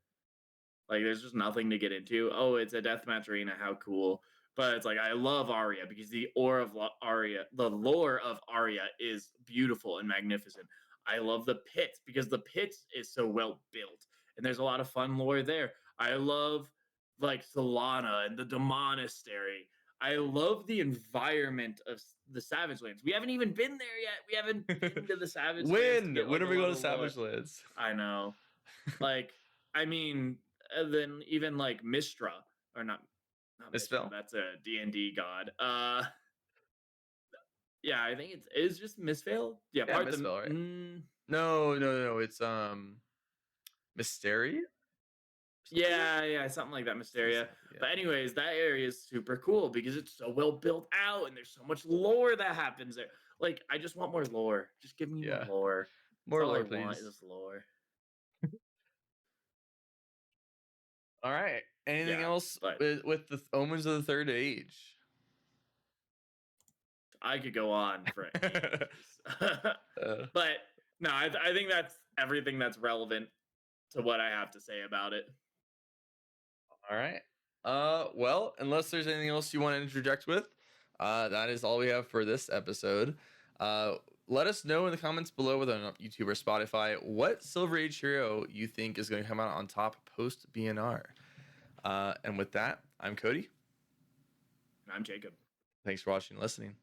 There's just nothing to get into. Oh, it's a deathmatch arena. How cool. But it's I love Aria because the lore of Aria is beautiful and magnificent. I love the pits because the pits is so well built and there's a lot of fun lore there. I love Solana and the Demonastery. I love the envierment of the Savage Lands. We haven't even been there yet. We haven't been to the Savage Lands. When are we going to Savage Lands? I know. I mean, then even Mistra or not Misspell? That's a D&D god. Yeah, I think it's just Misspell. Yeah, part Misspell, right? No. It's Mysteria. Yeah, something like that, Mysteria. Yeah. But anyways, that area is super cool because it's so well built out and there's so much lore that happens there. I just want more lore. Just give me more lore. More lore, all I please. want is lore. All right. Anything else with the Omens of the Third Age? I could go on for ages. But no, I think that's everything that's relevant to what I have to say about it. All right. Well, unless there's anything else you want to interject with, that is all we have for this episode. Let us know in the comments below, whether on YouTube or Spotify, what Silver Age hero you think is going to come out on top post BnR. And with that, I'm Cody. And I'm Jacob. Thanks for watching and listening.